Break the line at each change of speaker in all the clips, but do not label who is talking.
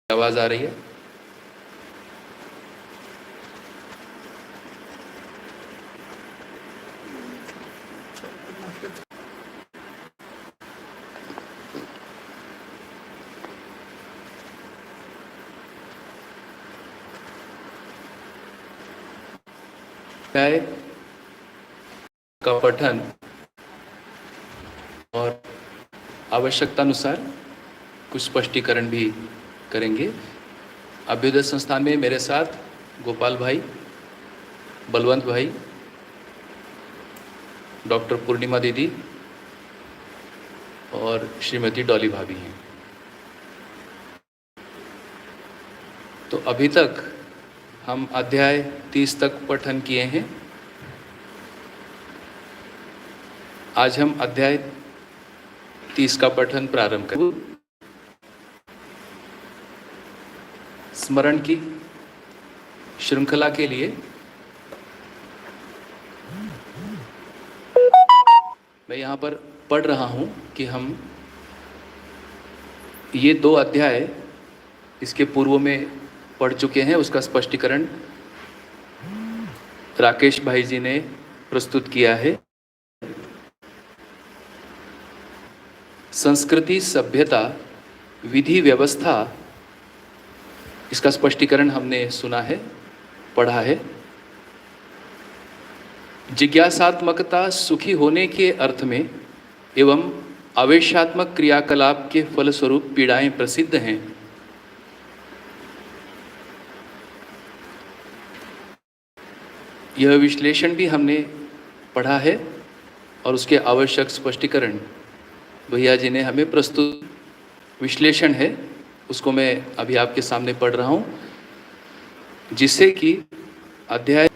आवाज आ रही है? अध्याय का पठन और आवश्यकतानुसार कुछ स्पष्टीकरण भी करेंगे। अभ्युदय संस्थान में मेरे साथ गोपाल भाई, बलवंत भाई, डॉक्टर पूर्णिमा दीदी और श्रीमती डॉली भाभी हैं। तो अभी तक हम अध्याय 30 तक पठन किए हैं। आज हम अध्याय 30 का पठन प्रारंभ करेंगे। स्मरण की श्रृंखला के लिए मैं यहाँ पर पढ़ रहा हूँ कि हम ये 2 अध्याय इसके पूर्व में पढ़ चुके हैं। उसका स्पष्टीकरण राकेश भाई जी ने प्रस्तुत किया है। संस्कृति, सभ्यता, विधि, व्यवस्था, इसका स्पष्टीकरण हमने सुना है, पढ़ा है। जिज्ञासात्मकता सुखी होने के अर्थ में एवं आवेशात्मक क्रियाकलाप के फलस्वरूप पीड़ाएं प्रसिद्ध हैं। यह विश्लेषण भी हमने पढ़ा है और उसके आवश्यक स्पष्टीकरण भैया जी ने हमें प्रस्तुत। विश्लेषण है उसको मैं अभी आपके सामने पढ़ रहा हूँ, जिससे कि अध्याय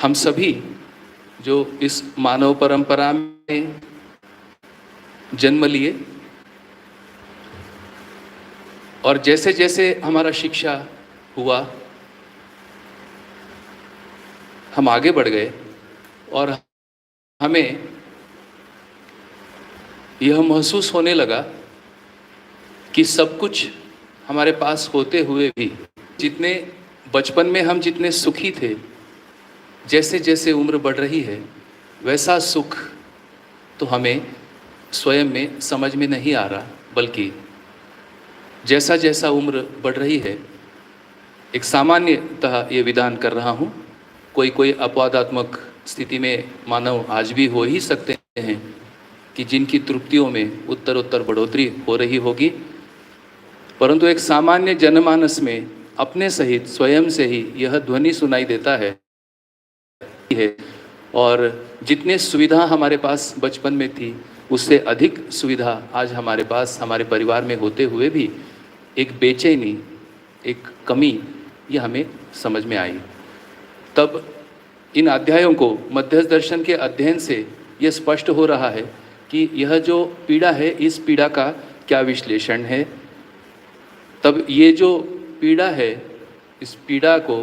हम सभी जो इस मानव परंपरा में जन्म लिए और जैसे जैसे हमारा शिक्षा हुआ हम आगे बढ़ गए और हमें यह महसूस होने लगा कि सब कुछ हमारे पास होते हुए भी जितने बचपन में हम जितने सुखी थे, जैसे जैसे उम्र बढ़ रही है वैसा सुख तो हमें स्वयं में समझ में नहीं आ रहा, बल्कि जैसा जैसा उम्र बढ़ रही है, एक सामान्यतः ये विधान कर रहा हूँ, कोई अपवादात्मक स्थिति में मानव आज भी हो ही सकते हैं कि जिनकी तृप्तियों में उत्तरोत्तर बढ़ोतरी हो रही होगी, परंतु एक सामान्य जनमानस में अपने सहित स्वयं से ही यह ध्वनि सुनाई देता है और जितने सुविधा हमारे पास बचपन में थी उससे अधिक सुविधा आज हमारे पास हमारे परिवार में होते हुए भी एक बेचैनी, एक कमी ये हमें समझ में आई। तब इन अध्यायों को मध्यस्थ दर्शन के अध्ययन से यह स्पष्ट हो रहा है कि यह जो पीड़ा है, इस पीड़ा का क्या विश्लेषण है। तब ये जो पीड़ा है, इस पीड़ा को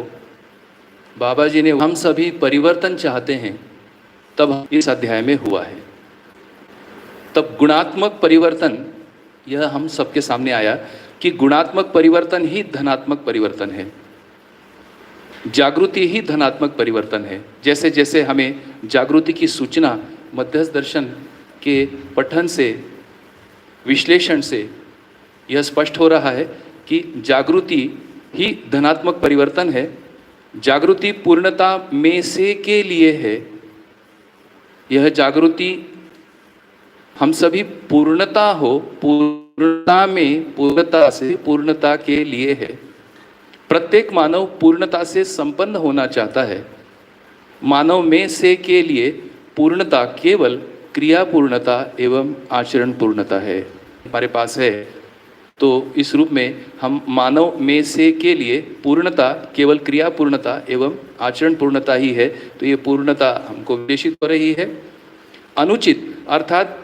बाबा जी ने, हम सभी परिवर्तन चाहते हैं, तब इस अध्याय में हुआ है। तब गुणात्मक परिवर्तन यह हम सबके सामने आया कि गुणात्मक परिवर्तन ही धनात्मक परिवर्तन है, जागृति ही धनात्मक परिवर्तन है। जैसे जैसे हमें जागृति की सूचना मध्यस्थ दर्शन के पठन से, विश्लेषण से यह स्पष्ट हो रहा है कि जागृति ही धनात्मक परिवर्तन है। जागृति पूर्णता में से के लिए है। यह जागृति हम सभी पूर्णता हो, पूर्णता में पूर्णता से पूर्णता के लिए है। प्रत्येक मानव पूर्णता से संपन्न होना चाहता है। मानव में से के लिए पूर्णता केवल क्रिया पूर्णता एवं आचरण पूर्णता है, हमारे पास है। तो इस रूप में हम मानव में से के लिए पूर्णता केवल क्रिया पूर्णता एवं आचरण पूर्णता ही है। तो ये पूर्णता हमको विशेषित हो रही है। अनुचित अर्थात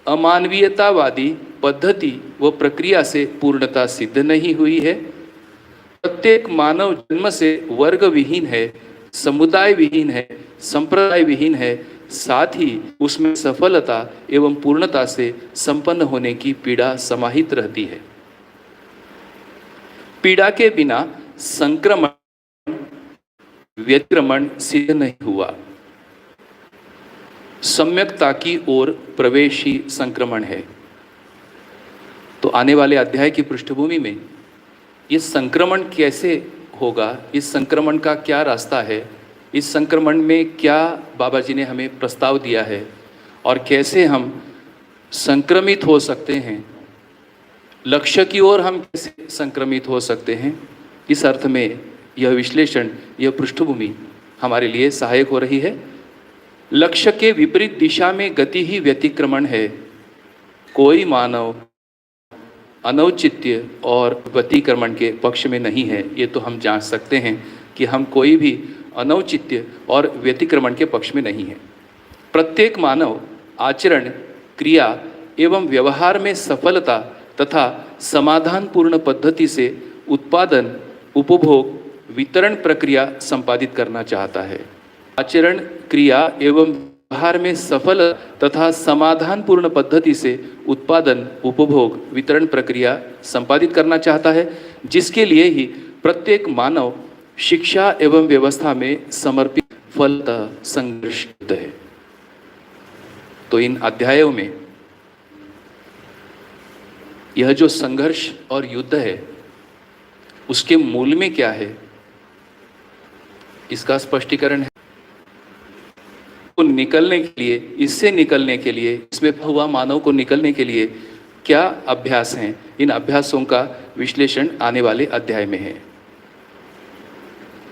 अमानवीयतावादी पद्धति व प्रक्रिया से पूर्णता सिद्ध नहीं हुई है। प्रत्येक मानव जन्म से वर्ग विहीन है, समुदाय विहीन है, संप्रदाय विहीन है, साथ ही उसमें सफलता एवं पूर्णता से संपन्न होने की पीड़ा समाहित रहती है। पीड़ा के बिना संक्रमण व्यतिक्रमण सिद्ध नहीं हुआ। सम्यकता की ओर प्रवेश ही संक्रमण है। तो आने वाले अध्याय की पृष्ठभूमि में ये संक्रमण कैसे होगा, इस संक्रमण का क्या रास्ता है, इस संक्रमण में क्या बाबा जी ने हमें प्रस्ताव दिया है और कैसे हम संक्रमित हो सकते हैं, लक्ष्य की ओर हम कैसे संक्रमित हो सकते हैं, इस अर्थ में यह विश्लेषण, यह पृष्ठभूमि हमारे लिए सहायक हो रही है। लक्ष्य के विपरीत दिशा में गति ही व्यतिक्रमण है। कोई मानव अनौचित्य और व्यतिक्रमण के पक्ष में नहीं है। ये तो हम जांच सकते हैं कि हम कोई भी अनौचित्य और व्यतिक्रमण के पक्ष में नहीं है। प्रत्येक मानव आचरण, क्रिया एवं व्यवहार में सफलता तथा समाधानपूर्ण पद्धति से उत्पादन, उपभोग, वितरण प्रक्रिया संपादित करना चाहता है। आचरण, क्रिया एवं व्यवहार में सफल तथा समाधानपूर्ण पद्धति से उत्पादन, उपभोग, वितरण प्रक्रिया संपादित करना चाहता है, जिसके लिए ही प्रत्येक मानव शिक्षा एवं व्यवस्था में समर्पित फलतः संघर्षित है। तो इन अध्यायों में यह जो संघर्ष और युद्ध है, उसके मूल में क्या है, इसका स्पष्टीकरण है। निकलने के लिए, इससे निकलने के लिए, इसमें हुआ मानव को निकलने के लिए क्या अभ्यास हैं, इन अभ्यासों का विश्लेषण आने वाले अध्याय में है।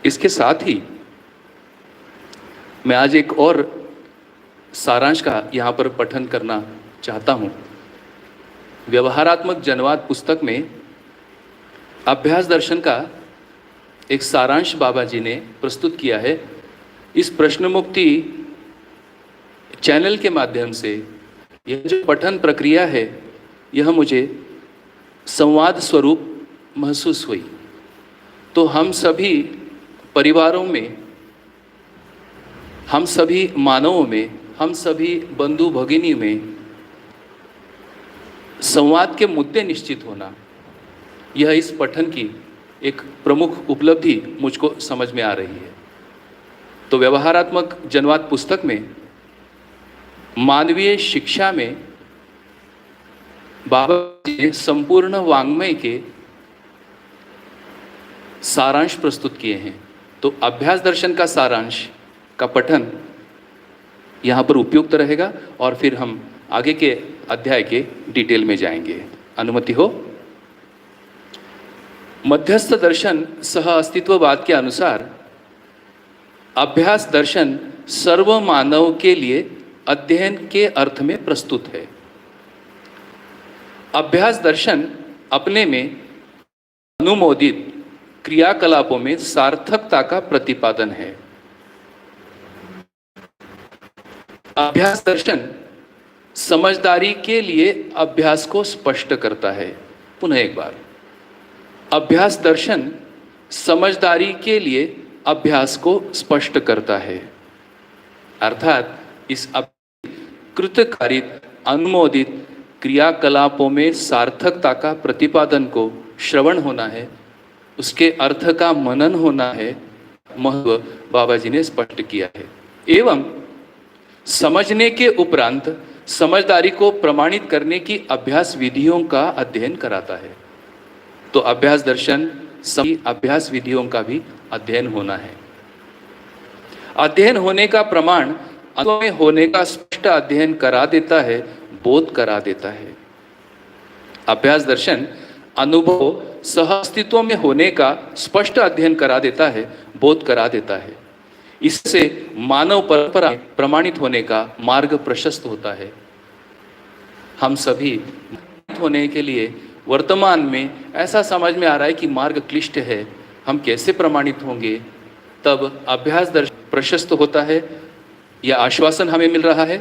इसके साथ ही मैं आज एक और सारांश का यहाँ पर पठन करना चाहता हूँ। व्यवहारात्मक जनवाद पुस्तक में अभ्यास दर्शन का एक सारांश बाबा जी ने प्रस्तुत किया है। इस प्रश्न मुक्ति चैनल के माध्यम से यह जो पठन प्रक्रिया है, यह मुझे संवाद स्वरूप महसूस हुई। तो हम सभी परिवारों में, हम सभी मानवों में, हम सभी बंधु भगिनी में संवाद के मुद्दे निश्चित होना, यह इस पठन की एक प्रमुख उपलब्धि मुझको समझ में आ रही है। तो व्यवहारात्मक जनवाद पुस्तक में मानवीय शिक्षा में बाबा जी ने संपूर्ण वाङ्मय के सारांश प्रस्तुत किए हैं। तो अभ्यास दर्शन का सारांश का पठन यहाँ पर उपयुक्त रहेगा और फिर हम आगे के अध्याय के डिटेल में जाएंगे। अनुमति हो। मध्यस्थ दर्शन सह अस्तित्ववाद के अनुसार अभ्यास दर्शन सर्व मानव के लिए अध्ययन के अर्थ में प्रस्तुत है। अभ्यास दर्शन अपने में अनुमोदित क्रियाकलापों में सार्थकता का प्रतिपादन है। अभ्यास दर्शन समझदारी के लिए अभ्यास को स्पष्ट करता है। पुनः एक बार, अभ्यास दर्शन समझदारी के लिए अभ्यास को स्पष्ट करता है। अर्थात इस कृतकारित अनुमोदित क्रियाकलापों में सार्थकता का प्रतिपादन को श्रवण होना है, उसके अर्थ का मनन होना है, महत्व बाबा जी ने स्पष्ट किया है। एवं समझने के उपरांत समझदारी को प्रमाणित करने की अभ्यास विधियों का अध्ययन कराता है। तो अभ्यास दर्शन सभी अभ्यास विधियों का भी अध्ययन होना है। अध्ययन होने का प्रमाण अनुभव में होने का स्पष्ट अध्ययन करा देता है, बोध करा देता है। अभ्यास दर्शन अनुभव सह अस्तित्व में होने का स्पष्ट अध्ययन करा देता है, बोध करा देता है। इससे मानव परंपरा प्रमाणित होने का मार्ग प्रशस्त होता है। हम सभी होने के लिए वर्तमान में ऐसा समझ में आ रहा है कि मार्ग क्लिष्ट है, हम कैसे प्रमाणित होंगे। तब अभ्यास दर्शन प्रशस्त होता है, यह आश्वासन हमें मिल रहा है।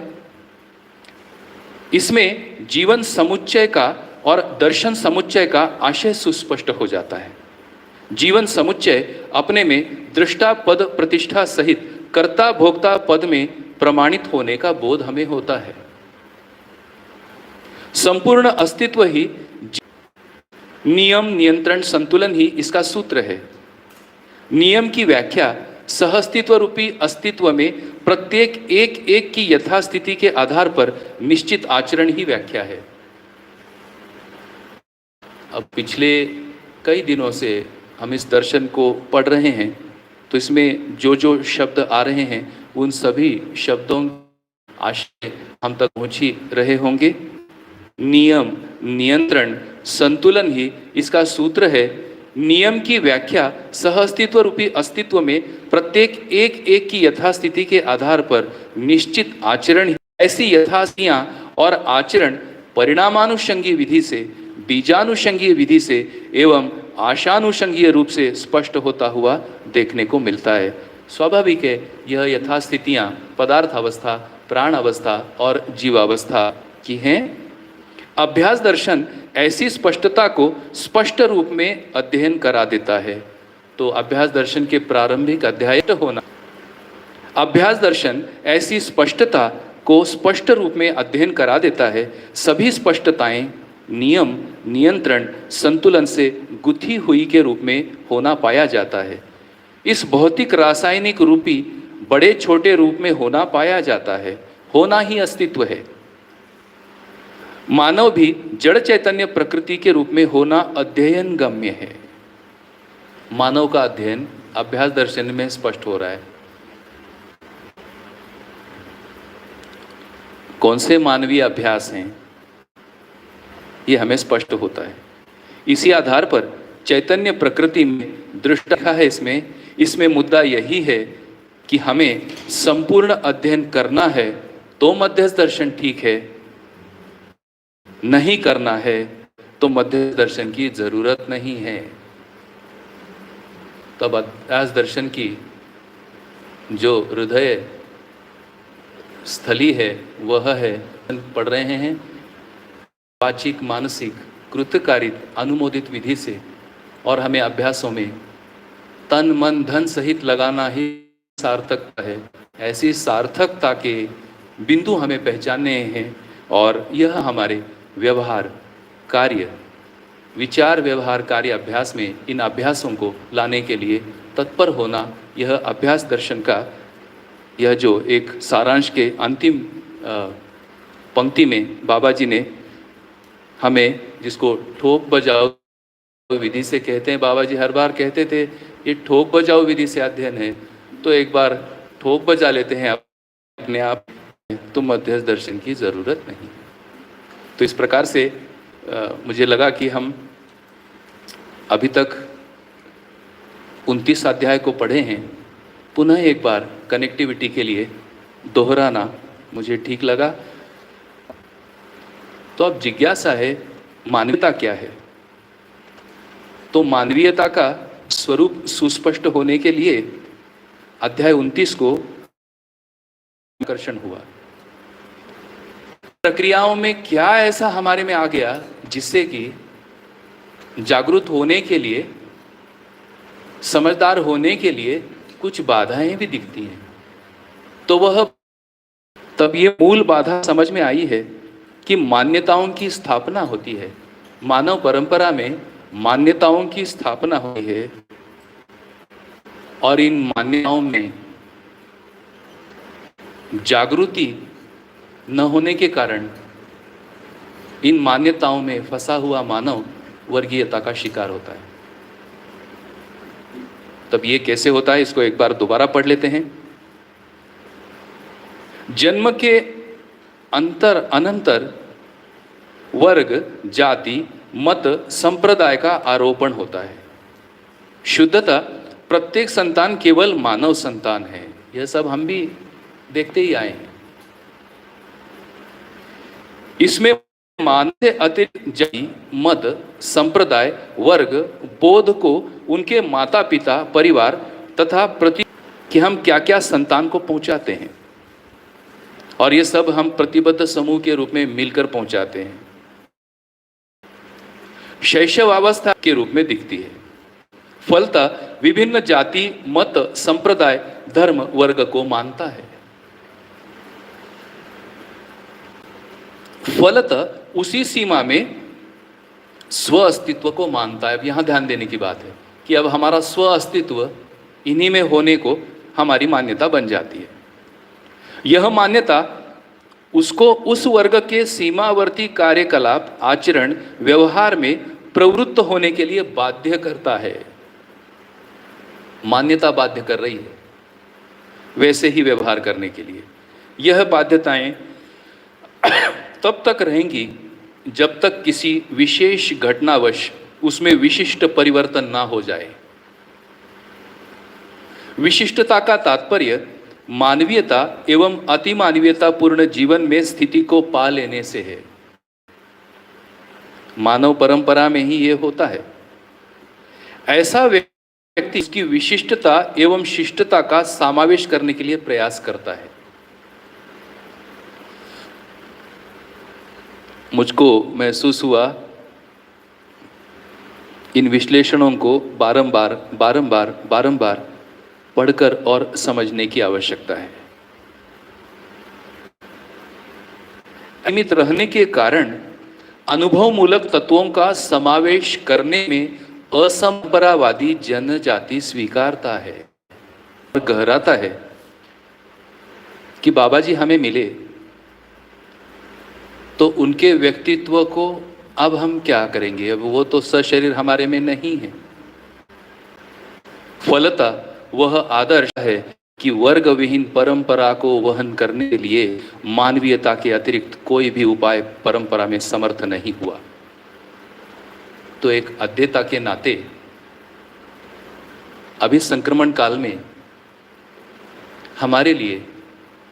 इसमें जीवन समुच्चय का और दर्शन समुच्चय का आशय सुस्पष्ट हो जाता है। जीवन समुच्चय अपने में दृष्टा पद प्रतिष्ठा सहित कर्ता भोक्ता पद में प्रमाणित होने का बोध हमें होता है। संपूर्ण अस्तित्व ही नियम, नियंत्रण, संतुलन ही इसका सूत्र है। नियम की व्याख्या सहअस्तित्व रूपी अस्तित्व में प्रत्येक एक एक की यथास्थिति के आधार पर निश्चित आचरण ही व्याख्या है। अब पिछले कई दिनों से हम इस दर्शन को पढ़ रहे हैं, तो इसमें जो जो शब्द आ रहे हैं उन सभी शब्दों आशय हम तक पहुंच ही रहे होंगे। नियम, नियंत्रण, संतुलन ही इसका सूत्र है। नियम की व्याख्या सहअस्तित्व रूपी अस्तित्व में प्रत्येक एक एक की यथास्थिति के आधार पर निश्चित आचरण, ऐसी यथास्थितियां और आचरण परिणामानुषंगी विधि से, बीजानुषंगीय विधि से एवं आशानुषंगीय रूप से स्पष्ट होता हुआ देखने को मिलता है। स्वाभाविक है, यह यथास्थितियां पदार्थ अवस्था, प्राण अवस्था और जीवावस्था की हैं। अभ्यास दर्शन ऐसी स्पष्टता को स्पष्ट रूप में अध्ययन करा देता है। तो अभ्यास दर्शन के प्रारंभिक अध्याय होना, अभ्यास दर्शन ऐसी स्पष्टता को स्पष्ट रूप में अध्ययन करा देता है। सभी स्पष्टताएं नियम, नियंत्रण, संतुलन से गुथी हुई के रूप में होना पाया जाता है। इस भौतिक रासायनिक रूपी बड़े छोटे रूप में होना पाया जाता है। होना ही अस्तित्व है। मानव भी जड़ चैतन्य प्रकृति के रूप में होना अध्ययन गम्य है। मानव का अध्ययन अभ्यास दर्शन में स्पष्ट हो रहा है। कौन से मानवीय अभ्यास हैं, ये हमें स्पष्ट होता है। इसी आधार पर चैतन्य प्रकृति में दृष्टि है। इसमें मुद्दा यही है कि हमें संपूर्ण अध्ययन करना है तो मध्यस्थ दर्शन ठीक है, नहीं करना है तो मध्यस्थ दर्शन की जरूरत नहीं है। तब अभ्यास दर्शन की जो हृदय स्थली है वह है, पढ़ रहे हैं वाचिक, मानसिक, कृतकारित, अनुमोदित विधि से, और हमें अभ्यासों में तन मन धन सहित लगाना ही सार्थकता है। ऐसी सार्थकता के बिंदु हमें पहचानने हैं और यह हमारे व्यवहार कार्य, विचार व्यवहार कार्य अभ्यास में इन अभ्यासों को लाने के लिए तत्पर होना, यह अभ्यास दर्शन का यह जो एक सारांश के अंतिम पंक्ति में बाबा जी ने हमें, जिसको ठोक बजाओ विधि से कहते हैं, बाबा जी हर बार कहते थे ये ठोक बजाओ विधि से अध्ययन है, तो एक बार ठोक बजा लेते हैं अपने आप, तो मध्यस्थ दर्शन की जरूरत नहीं। तो इस प्रकार से मुझे लगा कि हम अभी तक 29 अध्याय को पढ़े हैं, पुनः एक बार कनेक्टिविटी के लिए दोहराना मुझे ठीक लगा। तो अब जिज्ञासा है, मानवीयता क्या है? तो मानवीयता का स्वरूप सुस्पष्ट होने के लिए अध्याय 29 को आकर्षण हुआ। प्रक्रियाओं में क्या ऐसा हमारे में आ गया जिससे कि जागरूक होने के लिए, समझदार होने के लिए कुछ बाधाएं भी दिखती हैं। तो वह तब ये मूल बाधा समझ में आई है कि मान्यताओं की स्थापना होती है। मानव परंपरा में मान्यताओं की स्थापना होती है और इन मान्यताओं में जागृति न होने के कारण इन मान्यताओं में फंसा हुआ मानव वर्गीयता का शिकार होता है। तब ये कैसे होता है, इसको एक बार दोबारा पढ़ लेते हैं। जन्म के अनंतर वर्ग, जाति, मत, संप्रदाय का आरोपण होता है। शुद्धता प्रत्येक संतान केवल मानव संतान है, यह सब हम भी देखते ही आए हैं। इसमें मानव से अतिरिक्त जाति, मत, संप्रदाय, वर्ग, बोध को उनके माता पिता, परिवार तथा प्रति कि हम क्या क्या संतान को पहुंचाते हैं, और ये सब हम प्रतिबद्ध समूह के रूप में मिलकर पहुंचाते हैं। शैशवावस्था के रूप में दिखती है। फलतः विभिन्न जाति, मत, संप्रदाय, धर्म, वर्ग को मानता है। फलतः उसी सीमा में स्व अस्तित्व को मानता है। अब यहाँ ध्यान देने की बात है कि अब हमारा स्व अस्तित्व इन्हीं में होने को हमारी मान्यता बन जाती है। यह मान्यता उसको उस वर्ग के सीमावर्ती कार्यकलाप, आचरण, व्यवहार में प्रवृत्त होने के लिए बाध्य करता है। मान्यता बाध्य कर रही है वैसे ही व्यवहार करने के लिए। यह बाध्यताएं तब तक रहेंगी जब तक किसी विशेष घटनावश उसमें विशिष्ट परिवर्तन ना हो जाए। विशिष्टता का तात्पर्य मानवीयता एवं अतिमानवीयता पूर्ण जीवन में स्थिति को पा लेने से है। मानव परंपरा में ही यह होता है। ऐसा व्यक्ति उसकी विशिष्टता एवं शिष्टता का समावेश करने के लिए प्रयास करता है। मुझको महसूस हुआ इन विश्लेषणों को बारंबार पढ़कर और समझने की आवश्यकता है। सीमित रहने के कारण अनुभवमूलक तत्वों का समावेश करने में असंपरावादी जनजाति स्वीकारता है और गहराता है कि बाबा जी हमें मिले तो उनके व्यक्तित्व को अब हम क्या करेंगे, अब वो तो सशरीर हमारे में नहीं है। फलतः वह आदर्श है कि वर्ग विहीन परंपरा को वहन करने के लिए मानवीयता के अतिरिक्त कोई भी उपाय परंपरा में समर्थ नहीं हुआ। तो एक अध्येता के नाते अभी संक्रमण काल में हमारे लिए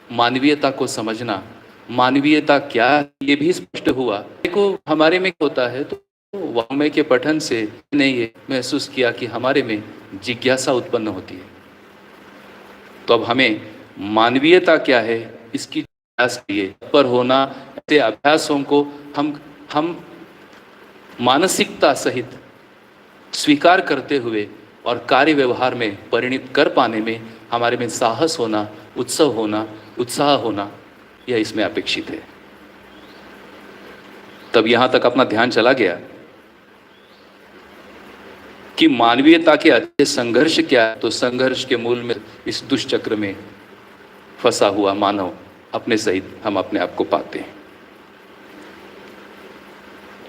मानवीयता को समझना, मानवीयता क्या, ये भी स्पष्ट हुआ। देखो हमारे में होता है तो वाङ्मय के पठन से ने ये महसूस किया कि हमारे में जिज्ञासा उत्पन्न होती है। तो अब हमें मानवीयता क्या है इसकी प्रयास किए पर होना, ऐसे अभ्यासों को हम मानसिकता सहित स्वीकार करते हुए और कार्य व्यवहार में परिणित कर पाने में हमारे में साहस होना, उत्साह होना यह इसमें अपेक्षित है। तब यहां तक अपना ध्यान चला गया कि मानवीयता के अच्छे संघर्ष क्या है। तो संघर्ष के मूल में इस दुष्चक्र में फंसा हुआ मानव अपने सहित हम अपने आप को पाते हैं।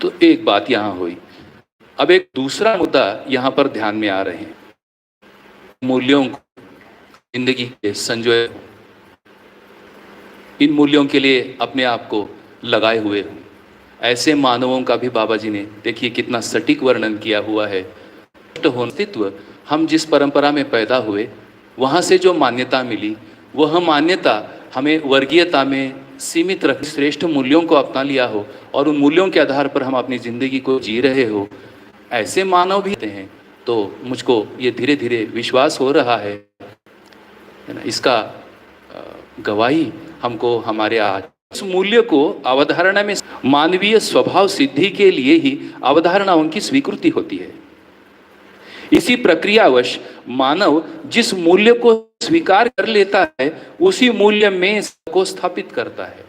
तो एक बात यहां हुई। अब एक दूसरा मुद्दा यहां पर ध्यान में आ रहे हैं। मूल्यों को जिंदगी के संजोए, इन मूल्यों के लिए अपने आप को लगाए हुए हूं। ऐसे मानवों का भी बाबा जी ने देखिए कितना सटीक वर्णन किया हुआ है। अस्तित्व, हम जिस परंपरा में पैदा हुए वहाँ से जो मान्यता मिली, वह मान्यता हमें वर्गीयता में सीमित रख श्रेष्ठ मूल्यों को अपना लिया हो और उन मूल्यों के आधार पर हम अपनी ज़िंदगी को जी रहे हो, ऐसे मानव भी हैं। तो मुझको ये धीरे धीरे विश्वास हो रहा है ना, इसका गवाही हमको हमारे आज उस मूल्य को अवधारणा में मानवीय स्वभाव सिद्धि के लिए ही अवधारणाओं की स्वीकृति होती है। इसी प्रक्रियावश मानव जिस मूल्य को स्वीकार कर लेता है उसी मूल्य में को स्थापित करता है,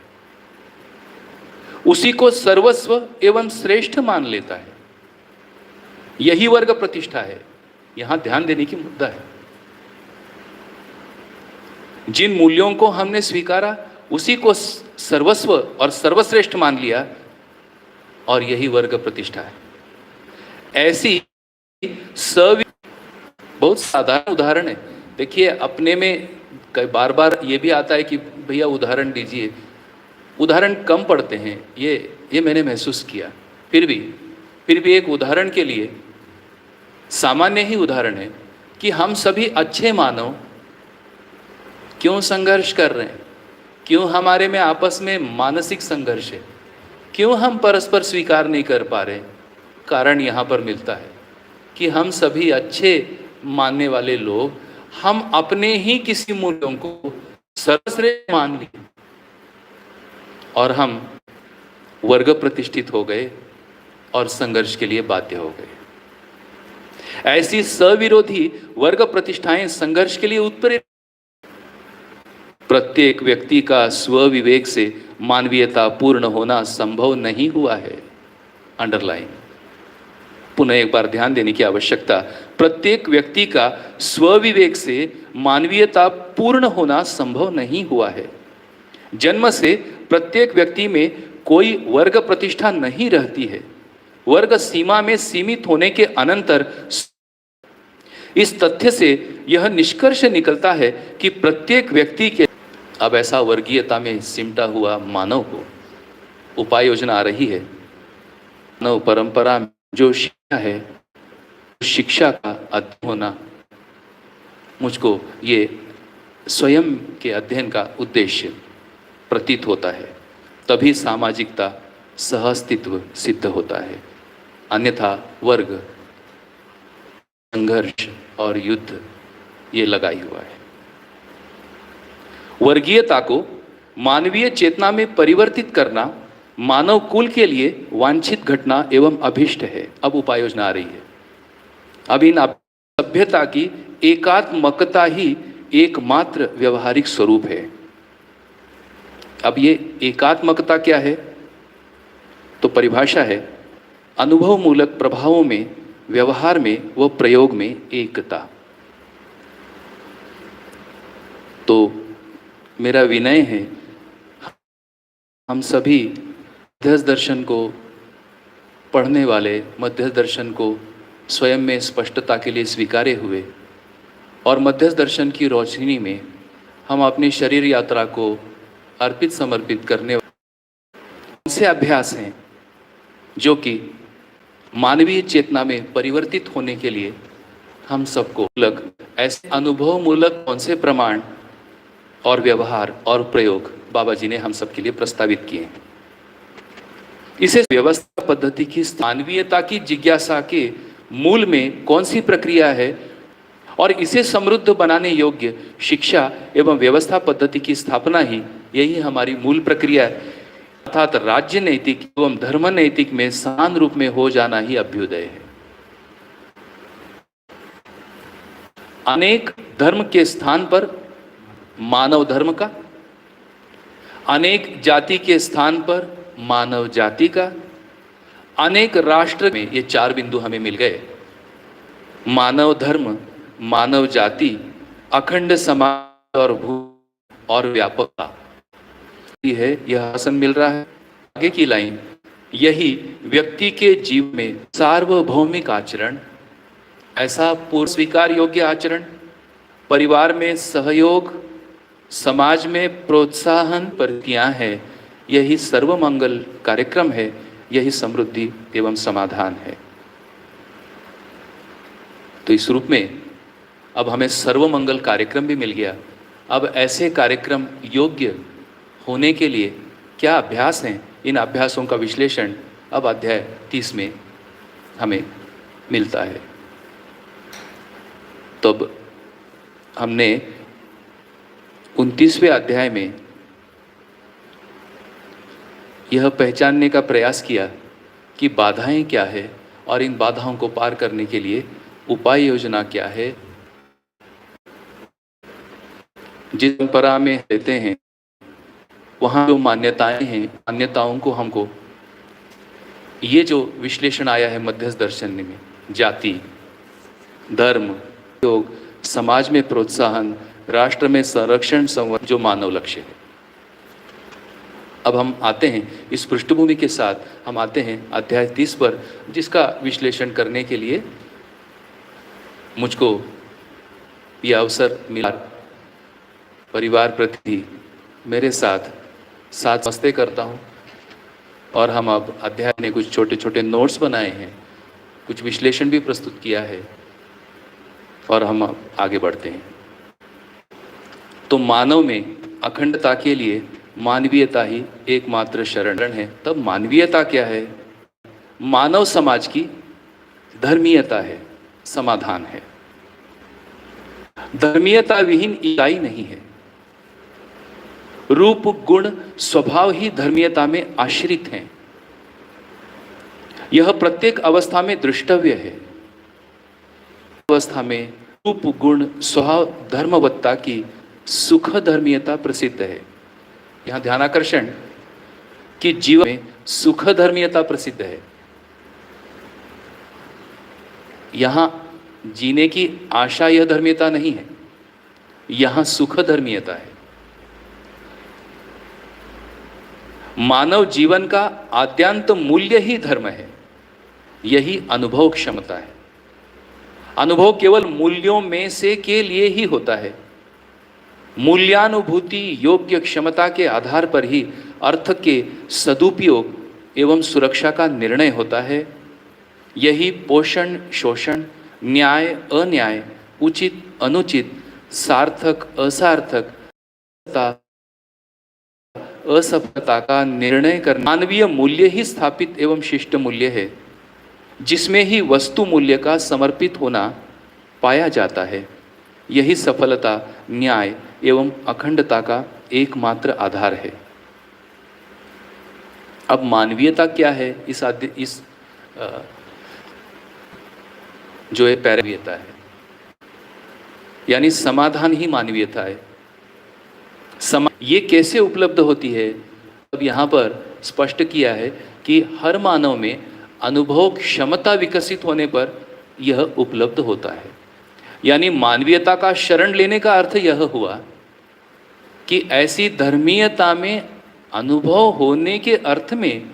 उसी को सर्वस्व एवं श्रेष्ठ मान लेता है। यही वर्ग प्रतिष्ठा है। यहां ध्यान देने की मुद्दा है। जिन मूल्यों को हमने स्वीकारा उसी को सर्वस्व और सर्वश्रेष्ठ मान लिया और यही वर्ग प्रतिष्ठा है। ऐसी बहुत साधारण उदाहरण है। देखिए अपने में कई बार ये भी आता है कि भैया उदाहरण दीजिए, उदाहरण कम पढ़ते हैं, ये मैंने महसूस किया। फिर भी एक उदाहरण के लिए सामान्य ही उदाहरण है कि हम सभी अच्छे मानव क्यों संघर्ष कर रहे हैं, क्यों हमारे में आपस में मानसिक संघर्ष है, क्यों हम परस्पर स्वीकार नहीं कर पा रहे। कारण यहाँ पर मिलता है कि हम सभी अच्छे मानने वाले लोग हम अपने ही किसी मूल्यों को सर्वश्रेष्ठ मान लिए और हम वर्ग प्रतिष्ठित हो गए और संघर्ष के लिए बाध्य हो गए। ऐसी सविरोधी वर्ग प्रतिष्ठाएं संघर्ष के लिए उत्प्रेरक। प्रत्येक व्यक्ति का स्वविवेक से मानवीयता पूर्ण होना संभव नहीं हुआ है। अंडरलाइन, पुनः एक बार ध्यान देने की आवश्यकता, प्रत्येक व्यक्ति का स्वविवेक से मानवीयता पूर्ण होना संभव नहीं हुआ है। जन्म से प्रत्येक व्यक्ति में कोई वर्ग प्रतिष्ठा नहीं रहती है। वर्ग सीमा में सीमित होने के अनंतर इस तथ्य से यह निष्कर्ष निकलता है कि प्रत्येक व्यक्ति के अब ऐसा वर्गीयता में सिमटा हुआ मानव को उपाय योजना आ रही है। मानव परंपरा में जो शिक्षा है, शिक्षा का अध्ययन होना मुझको ये स्वयं के अध्ययन का उद्देश्य प्रतीत होता है। तभी सामाजिकता सहअस्तित्व सिद्ध होता है, अन्यथा वर्ग, संघर्ष और युद्ध ये लगाई हुआ है। वर्गीयता को मानवीय चेतना में परिवर्तित करना मानव कुल के लिए वांछित घटना एवं अभिष्ट है। अब उपाय योजना आ रही है। अब इन सभ्यता की एकात्मकता ही एकमात्र व्यवहारिक स्वरूप है। अब ये एकात्मकता क्या है? तो परिभाषा है अनुभव मूलक प्रभावों में, व्यवहार में व प्रयोग में एकता। तो मेरा विनय है, हम सभी मध्यस्थ दर्शन को पढ़ने वाले, मध्यस्थ दर्शन को स्वयं में स्पष्टता के लिए स्वीकारे हुए और मध्यस्थ दर्शन की रोशनी में हम अपनी शरीर यात्रा को अर्पित समर्पित करने वाले ऐसे अभ्यास हैं जो कि मानवीय चेतना में परिवर्तित होने के लिए हम सबको ऐसे अनुभव मूलक कौन से प्रमाण और व्यवहार और प्रयोग बाबा जी ने हम सबके लिए प्रस्तावित किए हैं। इसे व्यवस्था पद्धति की मानवीयता की जिज्ञासा के मूल में कौन सी प्रक्रिया है और इसे समृद्ध बनाने योग्य शिक्षा एवं व्यवस्था पद्धति की स्थापना ही, यही हमारी मूल प्रक्रिया है। अर्थात राज्य नैतिक एवं धर्म नैतिक में समान रूप में हो जाना ही अभ्युदय है। अनेक धर्म के स्थान पर मानव धर्म का, अनेक जाति के स्थान पर मानव जाति का, अनेक राष्ट्र में ये चार बिंदु हमें मिल गए। मानव धर्म, मानव जाति, अखंड समाज और भू और व्यापकता है, यह आसन मिल रहा है। आगे की लाइन, यही व्यक्ति के जीवन में सार्वभौमिक आचरण, ऐसा पूर्व स्वीकार योग्य आचरण, परिवार में सहयोग, समाज में प्रोत्साहन प्रक्रियाएं हैं, यही सर्वमंगल कार्यक्रम है, यही समृद्धि एवं समाधान है। तो इस रूप में अब हमें सर्वमंगल कार्यक्रम भी मिल गया। अब ऐसे कार्यक्रम योग्य होने के लिए क्या अभ्यास हैं, इन अभ्यासों का विश्लेषण अब अध्याय 30 में हमें मिलता है। तो अब हमने 29वें अध्याय में यह पहचानने का प्रयास किया कि बाधाएं क्या है और इन बाधाओं को पार करने के लिए उपाय योजना क्या है। जिस परंपरा में रहते हैं वहाँ जो मान्यताएं हैं, मान्यताओं को हमको ये जो विश्लेषण आया है मध्यस्थ दर्शन में, जाति, धर्म, योग, समाज में प्रोत्साहन, राष्ट्र में संरक्षण, संवर्धन, जो मानव लक्ष्य है। अब हम आते हैं इस पृष्ठभूमि के साथ, हम आते हैं अध्याय 30 पर, जिसका विश्लेषण करने के लिए मुझको यह अवसर मिला। परिवार प्रति मेरे साथ नमस्ते करता हूँ और हम अब अध्याय में कुछ छोटे छोटे नोट्स बनाए हैं, कुछ विश्लेषण भी प्रस्तुत किया है और हम अब आगे बढ़ते हैं। तो मानव में अखंडता के लिए मानवीयता ही एकमात्र शरण है। तब मानवीयता क्या है? मानव समाज की धर्मीयता है, समाधान है। धर्मीयता विहीन इकाई नहीं है। रूप, गुण, स्वभाव ही धर्मीयता में आश्रित हैं। यह प्रत्येक अवस्था में दृष्टव्य है। अवस्था में रूप, गुण, स्वभाव, धर्मवत्ता की सुख धर्मीयता प्रसिद्ध है। यहां ध्यानाकर्षण कि जीवन में सुख धर्मीयता प्रसिद्ध है। यहाँ जीने की आशा यह धर्मीयता नहीं है, यहाँ सुख धर्मीयता है। मानव जीवन का आद्यांत मूल्य ही धर्म है, यही अनुभव क्षमता है। अनुभव केवल मूल्यों में से के लिए ही होता है। मूल्यानुभूति योग्य क्षमता के आधार पर ही अर्थ के सदुपयोग एवं सुरक्षा का निर्णय होता है। यही पोषण शोषण, न्याय अन्याय, उचित अनुचित, सार्थक असार्थक, असफलता का निर्णय करना मानवीय मूल्य ही स्थापित एवं शिष्ट मूल्य है, जिसमें ही वस्तु मूल्य का समर्पित होना पाया जाता है। यही सफलता, न्याय एवं अखंडता का एकमात्र आधार है। अब मानवीयता क्या है? इस जो ये पैरवीयता है, यानी समाधान ही मानवीयता है। ये कैसे उपलब्ध होती है? अब यहाँ पर स्पष्ट किया है कि हर मानव में अनुभव क्षमता विकसित होने पर यह उपलब्ध होता है। यानी मानवीयता का शरण लेने का अर्थ यह हुआ कि ऐसी धर्मीयता में अनुभव होने के अर्थ में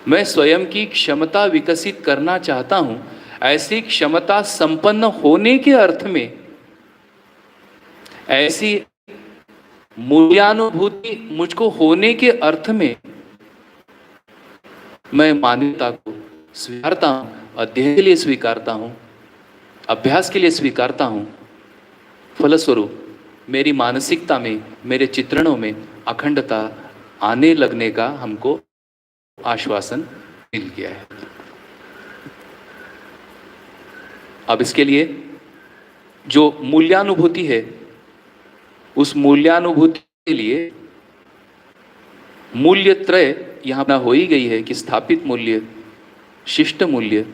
मैं स्वयं की क्षमता विकसित करना चाहता हूँ। ऐसी क्षमता संपन्न होने के अर्थ में ऐसी मूल्यानुभूति मुझको होने के अर्थ में मैं मानवीयता को स्वीकारता हूँ, अध्ययन के लिए स्वीकारता हूँ, अभ्यास के लिए स्वीकारता हूँ। फलस्वरूप मेरी मानसिकता में, मेरे चित्रणों में अखंडता आने लगने का हमको आश्वासन मिल गया है। अब इसके लिए जो मूल्यानुभूति है, उस मूल्यानुभूति के लिए मूल्य त्रय यहाँ ना हो ही गई है कि स्थापित मूल्य, शिष्ट मूल्य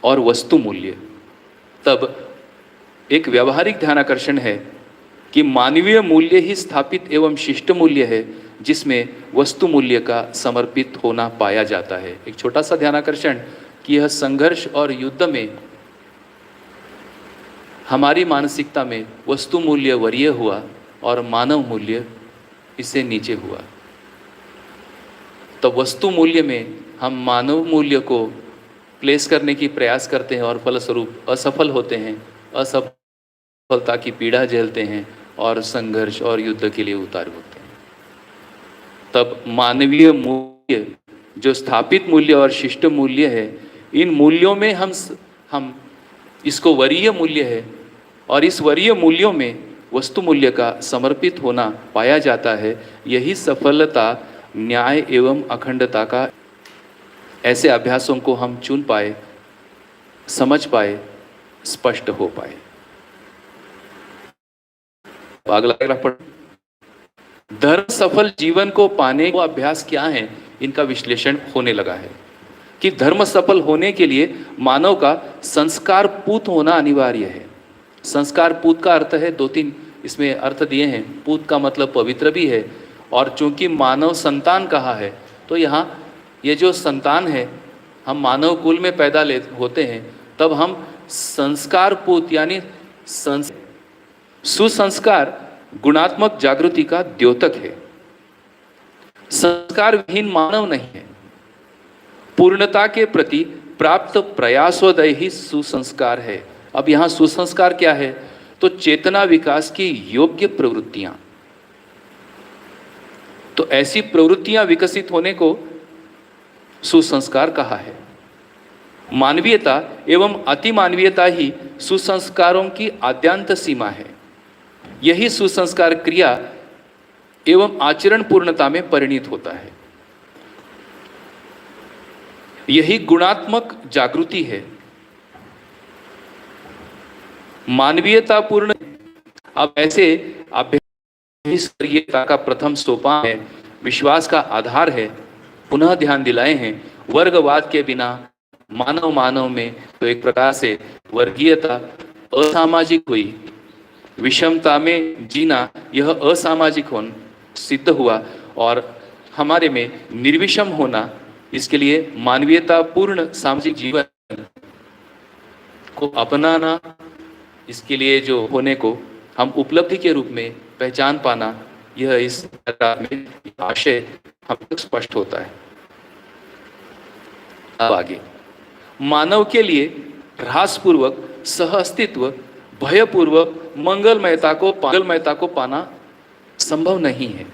और वस्तु मूल्य। तब एक व्यावहारिक ध्यानाकर्षण है कि मानवीय मूल्य ही स्थापित एवं शिष्ट मूल्य है, जिसमें वस्तु मूल्य का समर्पित होना पाया जाता है। एक छोटा सा ध्यानाकर्षण कि यह संघर्ष और युद्ध में हमारी मानसिकता में वस्तु मूल्य वरीय हुआ और मानव मूल्य इससे नीचे हुआ। तो वस्तु मूल्य में हम मानव मूल्य को प्लेस करने की प्रयास करते हैं और फलस्वरूप असफल होते हैं, असफलता की पीड़ा झेलते हैं और संघर्ष और युद्ध के लिए उतारू होते हैं। तब मानवीय मूल्य जो स्थापित मूल्य और शिष्ट मूल्य है, इन मूल्यों में हम इसको वरीय मूल्य है और इस वरीय मूल्यों में वस्तु मूल्य का समर्पित होना पाया जाता है। यही सफलता, न्याय एवं अखंडता का ऐसे अभ्यासों को हम चुन पाए, समझ पाए, स्पष्ट हो पाए। अगला पढ़। धर्म सफल जीवन को पाने को अभ्यास क्या है, इनका विश्लेषण होने लगा है कि धर्म सफल होने के लिए मानव का संस्कार पूत होना अनिवार्य है। संस्कार पूत का अर्थ है, दो तीन इसमें अर्थ दिए हैं। पूत का मतलब पवित्र भी है, और चूंकि मानव संतान कहा है तो यहाँ ये जो संतान है, हम मानव कुल में पैदा होते हैं, तब हम संस्कार पूत यानी सुसंस्कार गुणात्मक जागृति का द्योतक है। संस्कार विहीन मानव नहीं है। पूर्णता के प्रति प्राप्त प्रयासोदय ही सुसंस्कार है। अब यहाँ सुसंस्कार क्या है? तो चेतना विकास की योग्य प्रवृत्तियां। तो ऐसी प्रवृत्तियां विकसित होने को सुसंस्कार कहा है। मानवीयता एवं अतिमानवीयता ही सुसंस्कारों की आद्यांत सीमा है। यही सुसंस्कार क्रिया एवं आचरण पूर्णता में परिणित होता है। यही गुणात्मक जागृति है। मानवीयता पूर्ण। अब ऐसे अभ्यास का प्रथम सोपान है, विश्वास का आधार है। पुनः ध्यान दिलाए हैं, वर्गवाद के बिना मानव में तो एक प्रकार से वर्गीयता असामाजिक हुई। विषमता में जीना यह असामाजिक होना सिद्ध हुआ और हमारे में निर्विषम होना, इसके लिए मानवीयता पूर्ण सामाजिक जीवन को अपनाना, इसके लिए जो होने को हम उपलब्धि के रूप में पहचान पाना, यह इस में आशय हम तक स्पष्ट होता है। अब आगे, मानव के लिए ह्रासपूर्वक सह अस्तित्व, भयपूर्वक मंगलमयता को पाना संभव नहीं है।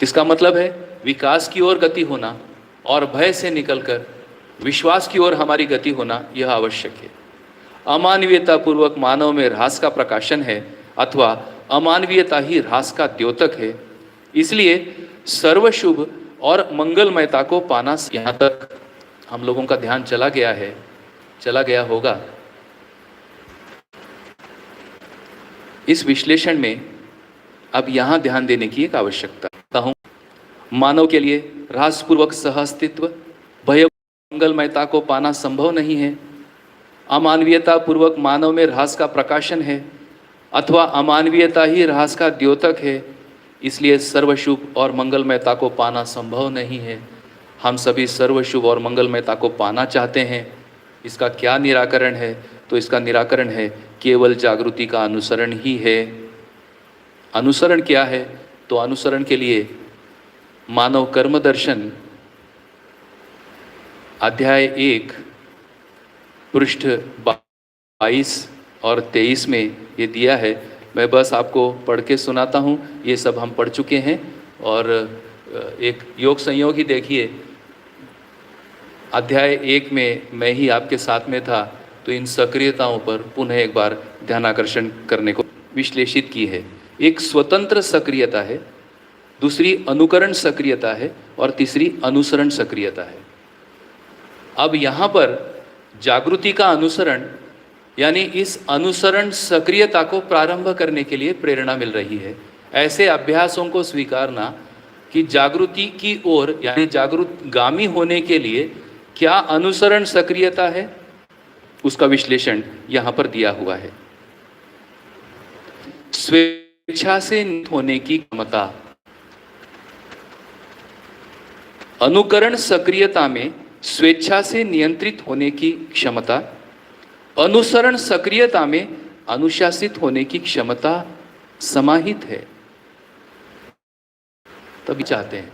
इसका मतलब है विकास की ओर गति होना और भय से निकलकर विश्वास की ओर हमारी गति होना यह आवश्यक है। अमानवीयता पूर्वक मानव में ह्रास का प्रकाशन है अथवा अमानवीयता ही ह्रास का द्योतक है। इसलिए सर्वशुभ और मंगलमयता को पाना, यहाँ तक हम लोगों का ध्यान चला गया होगा। इस विश्लेषण में अब यहाँ ध्यान देने की एक आवश्यकता हूँ। मानव के लिए ह्रासपूर्वक सह अस्तित्व, भय, मंगलमयता को पाना संभव नहीं है। अमानवीयता पूर्वक मानव में ह्रास का प्रकाशन है अथवा अमानवीयता ही ह्रास का द्योतक है। इसलिए सर्वशुभ और मंगलमयता को पाना संभव नहीं है। हम सभी सर्वशुभ और मंगलमयता को पाना चाहते हैं। इसका क्या निराकरण है? तो इसका निराकरण है केवल जागृति का अनुसरण ही है। अनुसरण क्या है? तो अनुसरण के लिए मानव कर्म दर्शन अध्याय 1 पृष्ठ 22 और 23 में ये दिया है। मैं बस आपको पढ़ के सुनाता हूँ। ये सब हम पढ़ चुके हैं। और एक योग संयोग ही देखिए, अध्याय 1 में मैं ही आपके साथ में था, तो इन सक्रियताओं पर पुनः एक बार ध्यानाकर्षण करने को विश्लेषित की है। एक स्वतंत्र सक्रियता है, दूसरी अनुकरण सक्रियता है और तीसरी अनुसरण सक्रियता है। अब यहाँ पर जागृति का अनुसरण यानी इस अनुसरण सक्रियता को प्रारंभ करने के लिए प्रेरणा मिल रही है। ऐसे अभ्यासों को स्वीकारना कि जागृति की ओर यानी जागृतगामी होने के लिए क्या अनुसरण सक्रियता है, उसका विश्लेषण यहाँ पर दिया हुआ है। स्वेच्छा से होने की क्षमता, अनुकरण सक्रियता में स्वेच्छा से नियंत्रित होने की क्षमता, अनुसरण सक्रियता में अनुशासित होने की क्षमता समाहित है। तभी चाहते हैं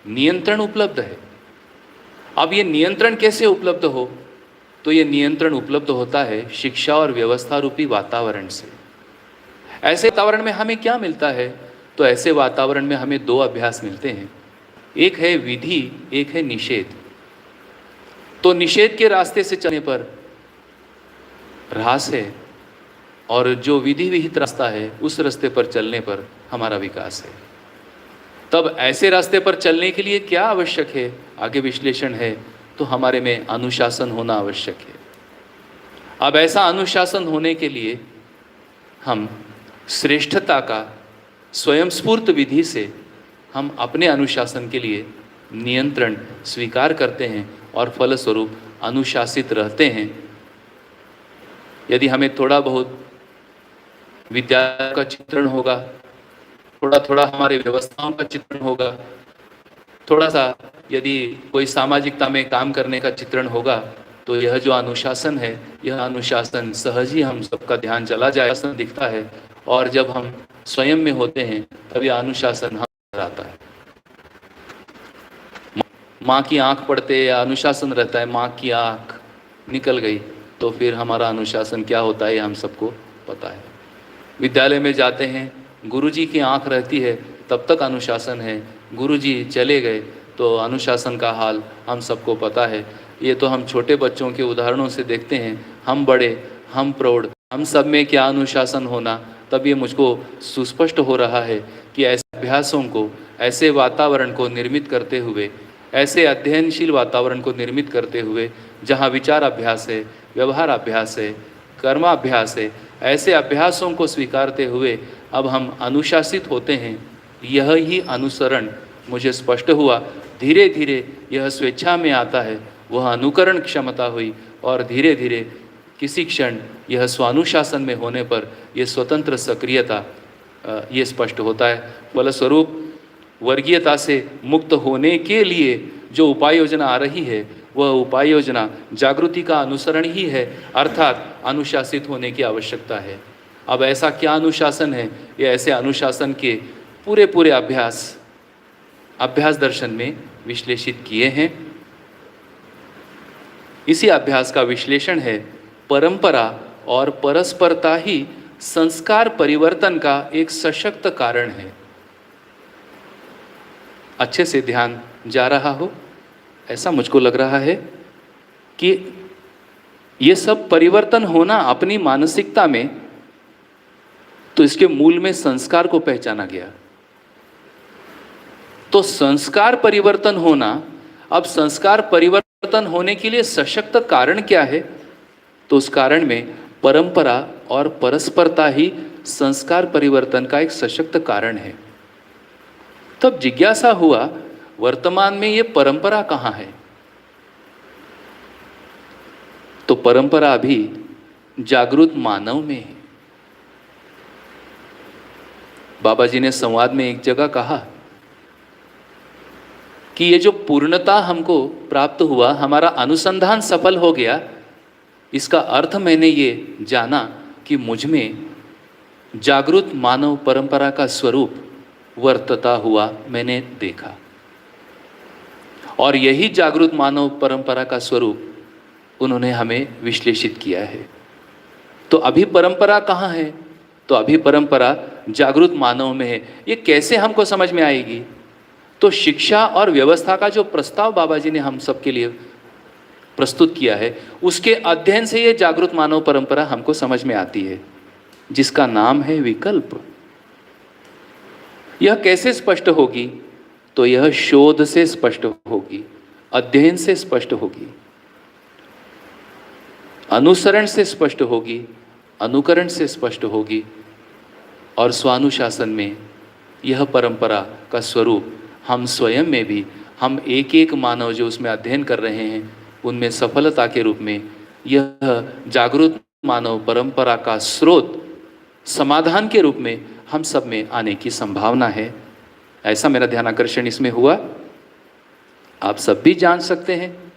नियंत्रण उपलब्ध है। अब ये नियंत्रण कैसे उपलब्ध हो? तो ये नियंत्रण उपलब्ध होता है शिक्षा और व्यवस्था रूपी वातावरण से। ऐसे वातावरण में हमें क्या मिलता है? तो ऐसे वातावरण में हमें 2 अभ्यास मिलते हैं। एक है विधि, एक है निषेध। तो निषेध के रास्ते से चलने पर ह्रास है और जो विधि विहित रास्ता है उस रास्ते पर चलने पर हमारा विकास है। तब ऐसे रास्ते पर चलने के लिए क्या आवश्यक है? आगे विश्लेषण है तो हमारे में अनुशासन होना आवश्यक है। अब ऐसा अनुशासन होने के लिए हम श्रेष्ठता का स्वयं स्फूर्त विधि से हम अपने अनुशासन के लिए नियंत्रण स्वीकार करते हैं और फलस्वरूप अनुशासित रहते हैं। यदि हमें थोड़ा बहुत विद्यालय का चित्रण होगा, थोड़ा थोड़ा हमारे व्यवस्थाओं का चित्रण होगा, थोड़ा सा यदि कोई सामाजिकता में काम करने का चित्रण होगा, तो यह जो अनुशासन है, यह अनुशासन सहज ही हम सबका ध्यान चला जाए, अनुशासन दिखता है। और जब हम स्वयं में होते हैं तब यह अनुशासन हम आता है। माँ की आंख पड़ते या अनुशासन रहता है, माँ की आंख निकल गई तो फिर हमारा अनुशासन क्या होता है हम सबको पता है। विद्यालय में जाते हैं, गुरुजी की आंख रहती है तब तक अनुशासन है, गुरुजी चले गए तो अनुशासन का हाल हम सबको पता है। ये तो हम छोटे बच्चों के उदाहरणों से देखते हैं। हम बड़े, हम प्रौढ़, हम सब में क्या अनुशासन होना, तब ये मुझको सुस्पष्ट हो रहा है कि ऐसे अभ्यासों को, ऐसे वातावरण को निर्मित करते हुए, ऐसे अध्ययनशील वातावरण को निर्मित करते हुए जहाँ विचार अभ्यास है, व्यवहार अभ्यास है, कर्माभ्यास है, ऐसे अभ्यासों को स्वीकारते हुए अब हम अनुशासित होते हैं। यह ही अनुसरण मुझे स्पष्ट हुआ। धीरे धीरे यह स्वेच्छा में आता है, वह अनुकरण क्षमता हुई और धीरे धीरे किसी क्षण यह स्वानुशासन में होने पर यह स्वतंत्र सक्रियता ये स्पष्ट होता है। फलस्वरूप वर्गीयता से मुक्त होने के लिए जो उपाय योजना आ रही है वह उपाय योजना जागृति का अनुसरण ही है, अर्थात अनुशासित होने की आवश्यकता है। अब ऐसा क्या अनुशासन है? ये ऐसे अनुशासन के पूरे पूरे अभ्यास दर्शन में विश्लेषित किए हैं। इसी अभ्यास का विश्लेषण है परंपरा और परस्परता ही संस्कार परिवर्तन का एक सशक्त कारण है। अच्छे से ध्यान जा रहा हो, ऐसा मुझको लग रहा है कि ये सब परिवर्तन होना अपनी मानसिकता में, तो इसके मूल में संस्कार को पहचाना गया। तो संस्कार परिवर्तन होना, अब संस्कार परिवर्तन होने के लिए सशक्त कारण क्या है? तो उस कारण में परंपरा और परस्परता ही संस्कार परिवर्तन का एक सशक्त कारण है। तब जिज्ञासा हुआ, वर्तमान में ये परंपरा कहाँ है? तो परंपरा अभी जागृत मानव में है। बाबा जी ने संवाद में एक जगह कहा कि ये जो पूर्णता हमको प्राप्त हुआ, हमारा अनुसंधान सफल हो गया, इसका अर्थ मैंने ये जाना कि मुझ में जागृत मानव परंपरा का स्वरूप वर्तता हुआ मैंने देखा। और यही जागृत मानव परंपरा का स्वरूप उन्होंने हमें विश्लेषित किया है। तो अभी परंपरा कहाँ है? तो अभी परंपरा जागृत मानव में है। ये कैसे हमको समझ में आएगी? तो शिक्षा और व्यवस्था का जो प्रस्ताव बाबा जी ने हम सबके लिए प्रस्तुत किया है, उसके अध्ययन से ये जागृत मानव परंपरा हमको समझ में आती है, जिसका नाम है विकल्प। यह कैसे स्पष्ट होगी? तो यह शोध से स्पष्ट होगी, अध्ययन से स्पष्ट होगी, अनुसरण से स्पष्ट होगी, अनुकरण से स्पष्ट होगी, और स्वानुशासन में यह परंपरा का स्वरूप हम स्वयं में भी, हम एक एक मानव जो उसमें अध्ययन कर रहे हैं, उनमें सफलता के रूप में यह जागृत मानव परंपरा का स्रोत समाधान के रूप में हम सब में आने की संभावना है। ऐसा मेरा ध्यान आकर्षण इसमें हुआ। आप सब भी जान सकते हैं,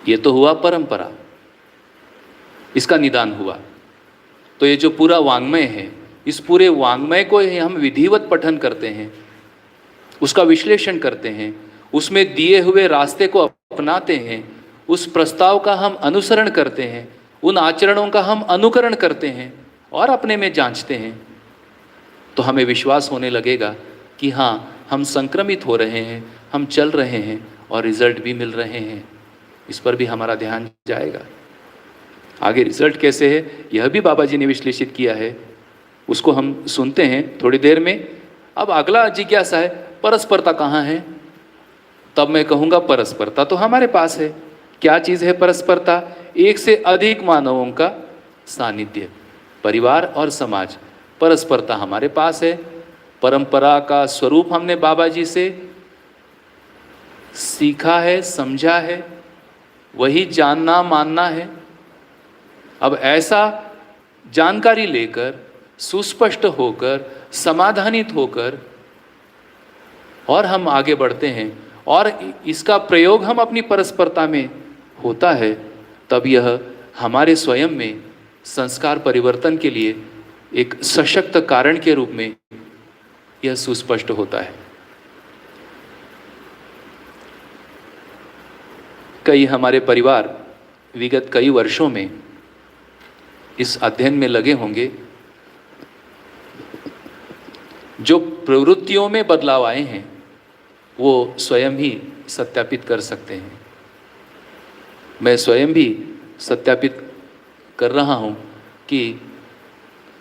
ये तो हुआ परंपरा, इसका निदान हुआ। तो ये जो पूरा वाङ्मय है, इस पूरे वाङ्मय को हम विधिवत पठन करते हैं, उसका विश्लेषण करते हैं, उसमें दिए हुए रास्ते को अपनाते हैं, उस प्रस्ताव का हम अनुसरण करते हैं, उन आचरणों का हम अनुकरण करते हैं और अपने में जांचते हैं, तो हमें विश्वास होने लगेगा कि हाँ, हम संक्रमित हो रहे हैं, हम चल रहे हैं और रिजल्ट भी मिल रहे हैं। इस पर भी हमारा ध्यान जाएगा। आगे रिजल्ट कैसे है, यह भी बाबा जी ने विश्लेषित किया है, उसको हम सुनते हैं थोड़ी देर में। अब अगला जिज्ञासा है, परस्परता कहाँ है? तब मैं कहूँगा परस्परता तो हमारे पास है। क्या चीज़ है परस्परता? एक से अधिक मानवों का सानिध्य, परिवार और समाज, परस्परता हमारे पास है। परंपरा का स्वरूप हमने बाबा जी से सीखा है, समझा है, वही जानना मानना है। अब ऐसा जानकारी लेकर, सुस्पष्ट होकर, समाधानित होकर और हम आगे बढ़ते हैं और इसका प्रयोग हम अपनी परस्परता में होता है, तब यह हमारे स्वयं में संस्कार परिवर्तन के लिए एक सशक्त कारण के रूप में यह सुस्पष्ट होता है। कई हमारे परिवार विगत कई वर्षों में इस अध्ययन में लगे होंगे। जो प्रवृत्तियों में बदलाव आए हैं वो स्वयं ही सत्यापित कर सकते हैं। मैं स्वयं भी सत्यापित कर रहा हूँ कि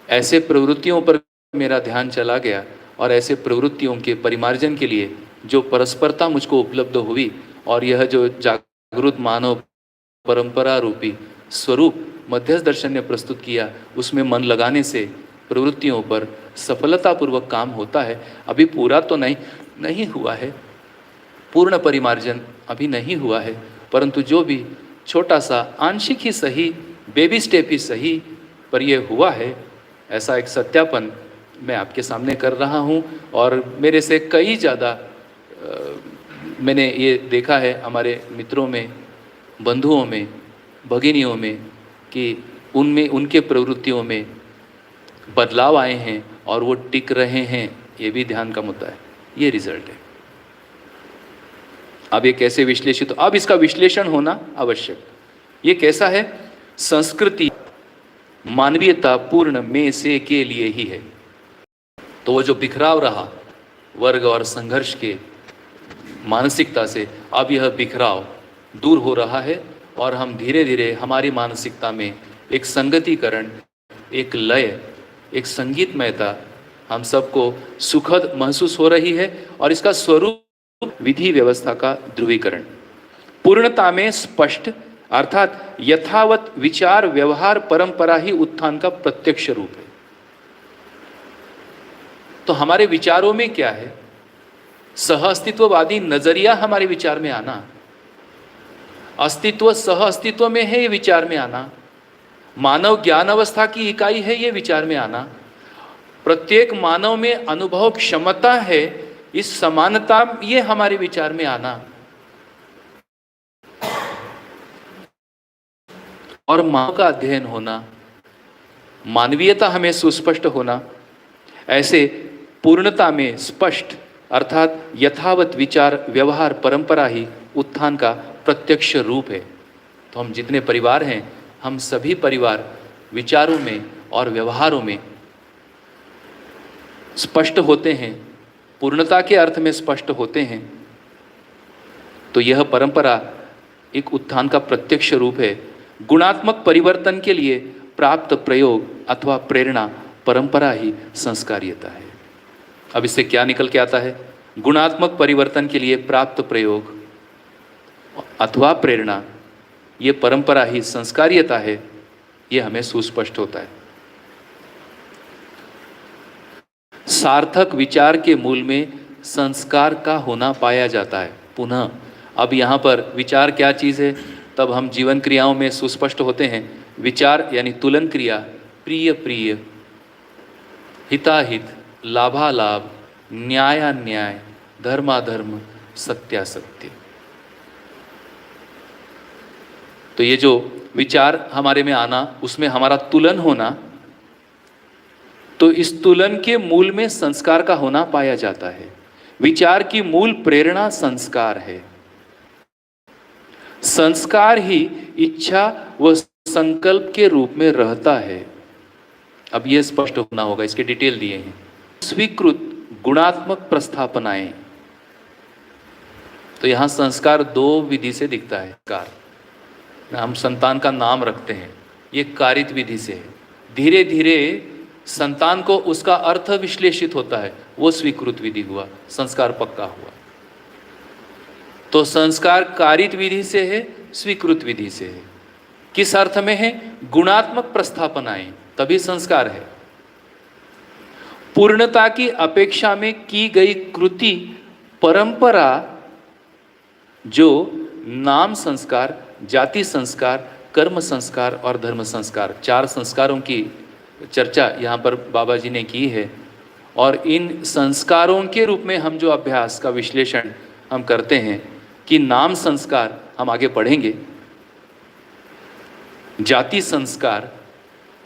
ऐसे प्रवृत्तियों पर मेरा ध्यान चला गया और ऐसे प्रवृत्तियों के परिमार्जन के लिए जो परस्परता मुझको उपलब्ध हुई और यह जो जागृत मानव परंपरा रूपी स्वरूप मध्यस्थ दर्शन ने प्रस्तुत किया, उसमें मन लगाने से प्रवृत्तियों पर सफलतापूर्वक काम होता है। अभी पूरा तो नहीं हुआ है, पूर्ण परिमार्जन अभी नहीं हुआ है, परंतु जो भी छोटा सा आंशिक ही सही, बेबी स्टेप ही सही, पर यह हुआ है, ऐसा एक सत्यापन मैं आपके सामने कर रहा हूँ। और मेरे से कई ज़्यादा मैंने ये देखा है हमारे मित्रों में, बंधुओं में, भगिनियों में कि उनमें, उनके प्रवृत्तियों में बदलाव आए हैं और वो टिक रहे हैं। ये भी ध्यान का मुद्दा है। ये रिजल्ट है। अब ये कैसे विश्लेषित, अब इसका विश्लेषण होना आवश्यक। ये कैसा है? संस्कृति मानवीयता पूर्ण में से के लिए ही है। तो वो जो बिखराव रहा वर्ग और संघर्ष के मानसिकता से, अब यह बिखराव दूर हो रहा है और हम धीरे धीरे हमारी मानसिकता में एक संगतिकरण, एक लय, एक संगीतमयता हम सबको सुखद महसूस हो रही है। और इसका स्वरूप विधि व्यवस्था का ध्रुवीकरण, पूर्णता में स्पष्ट अर्थात यथावत विचार व्यवहार परंपरा ही उत्थान का प्रत्यक्ष रूप है। तो हमारे विचारों में क्या है? सह अस्तित्ववादी नजरिया हमारे विचार में आना, अस्तित्व सह अस्तित्व में है ये विचार में आना, मानव ज्ञान अवस्था की इकाई है ये विचार में आना, प्रत्येक मानव में अनुभव क्षमता है, इस समानता ये हमारे विचार में आना, और मानव का अध्ययन होना, मानवीयता हमें सुस्पष्ट होना, ऐसे पूर्णता में स्पष्ट अर्थात यथावत विचार व्यवहार परंपरा ही उत्थान का प्रत्यक्ष रूप है। तो हम जितने परिवार हैं, हम सभी परिवार विचारों में और व्यवहारों में स्पष्ट होते हैं, पूर्णता के अर्थ में स्पष्ट होते हैं। तो यह परंपरा एक उत्थान का प्रत्यक्ष रूप है। गुणात्मक परिवर्तन के लिए प्राप्त प्रयोग अथवा प्रेरणा परंपरा ही संस्कारियता है। अब इससे क्या निकल के आता है? गुणात्मक परिवर्तन के लिए प्राप्त प्रयोग अथवा प्रेरणा, ये परंपरा ही संस्कारियता है। ये हमें सुस्पष्ट होता है। सार्थक विचार के मूल में संस्कार का होना पाया जाता है। पुनः अब यहाँ पर विचार क्या चीज़ है, तब हम जीवन क्रियाओं में सुस्पष्ट होते हैं। विचार यानी तुलन क्रिया, प्रिय प्रिय, हिताहित, लाभालाभ, न्यायान्याय, धर्माधर्म, सत्यासत्य। तो ये जो विचार हमारे में आना, उसमें हमारा तुलन होना, तो इस तुलन के मूल में संस्कार का होना पाया जाता है। विचार की मूल प्रेरणा संस्कार है। संस्कार ही इच्छा व संकल्प के रूप में रहता है। अब यह स्पष्ट होना होगा, इसके डिटेल दिए हैं। स्वीकृत गुणात्मक प्रस्थापनाएं, तो यहां संस्कार दो विधि से दिखता है। संस्कार, हम संतान का नाम रखते हैं, ये कारित विधि से है। धीरे धीरे संतान को उसका अर्थ विश्लेषित होता है, वो स्वीकृत विधि हुआ, संस्कार पक्का हुआ। तो संस्कार कारित विधि से है, स्वीकृत विधि से है। किस अर्थ में है? गुणात्मक प्रस्थापनाएं, तभी संस्कार है। पूर्णता की अपेक्षा में की गई कृति परंपरा, जो नाम संस्कार, जाति संस्कार, कर्म संस्कार और धर्म संस्कार, 4 संस्कारों की चर्चा यहाँ पर बाबा जी ने की है। और इन संस्कारों के रूप में हम जो अभ्यास का विश्लेषण हम करते हैं कि नाम संस्कार हम आगे पढ़ेंगे, जाति संस्कार,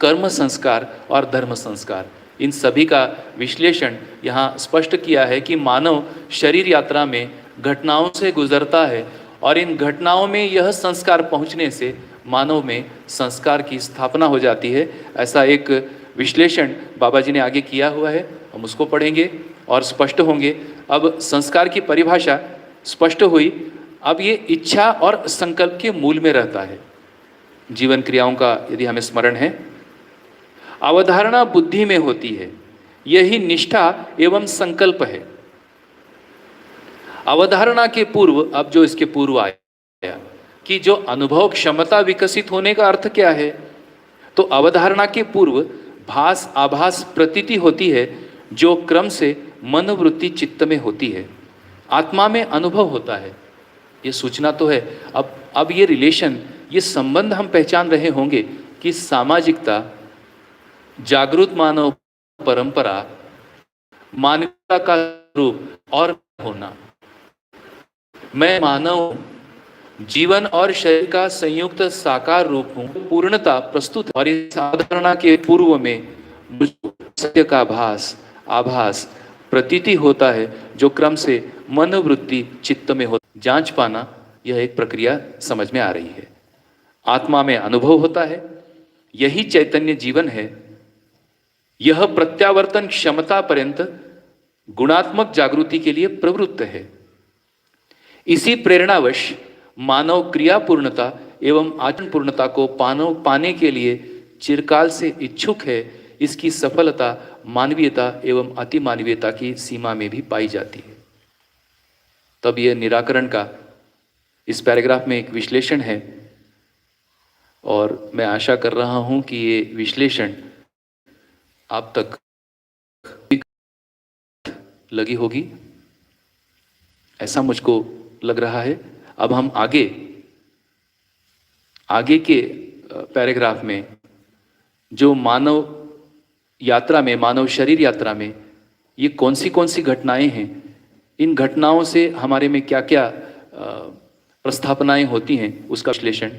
कर्म संस्कार और धर्म संस्कार, इन सभी का विश्लेषण यहाँ स्पष्ट किया है कि मानव शरीर यात्रा में घटनाओं से गुजरता है और इन घटनाओं में यह संस्कार पहुँचने से मानव में संस्कार की स्थापना हो जाती है। ऐसा एक विश्लेषण बाबा जी ने आगे किया हुआ है, हम उसको पढ़ेंगे और स्पष्ट होंगे। अब संस्कार की परिभाषा स्पष्ट हुई। अब ये इच्छा और संकल्प के मूल में रहता है। जीवन क्रियाओं का यदि हमें स्मरण है, अवधारणा बुद्धि में होती है, यही निष्ठा एवं संकल्प है। अवधारणा के पूर्व, अब जो इसके पूर्व आया कि जो अनुभव क्षमता विकसित होने का अर्थ क्या है, तो अवधारणा के पूर्व भास आभास प्रतीति होती है, जो क्रम से मनोवृत्ति चित्त में होती है। आत्मा में अनुभव होता है, ये सूचना तो है। अब ये रिलेशन, ये संबंध हम पहचान रहे होंगे कि सामाजिकता, जागृत मानव परंपरा, मानवता का रूप और होना, मैं मानव हूं, जीवन और शरीर का संयुक्त साकार रूप हूं, पूर्णता प्रस्तुत है। और इस अवधारणा के पूर्व में मुझको सत्य का आभास प्रतीति होता है, जो क्रम से मनोवृत्ति चित्त में हो जांच पाना, यह एक प्रक्रिया समझ में आ रही है। आत्मा में अनुभव होता है, यही चैतन्य जीवन है। यह प्रत्यावर्तन क्षमता पर्यंत गुणात्मक जागृति के लिए प्रवृत्त है। इसी प्रेरणावश मानव क्रिया पूर्णता एवं आचरण पूर्णता को पाने के लिए चिरकाल से इच्छुक है। इसकी सफलता मानवीयता एवं अतिमानवीयता की सीमा में भी पाई जाती है। तब यह निराकरण का इस पैराग्राफ में एक विश्लेषण है, और मैं आशा कर रहा हूं कि ये विश्लेषण आप तक लगी होगी, ऐसा मुझको लग रहा है। अब हम आगे के पैराग्राफ में जो मानव यात्रा में, मानव शरीर यात्रा में ये कौन सी घटनाएं हैं, इन घटनाओं से हमारे में क्या क्या प्रस्थापनाएं होती हैं, उसका विश्लेषण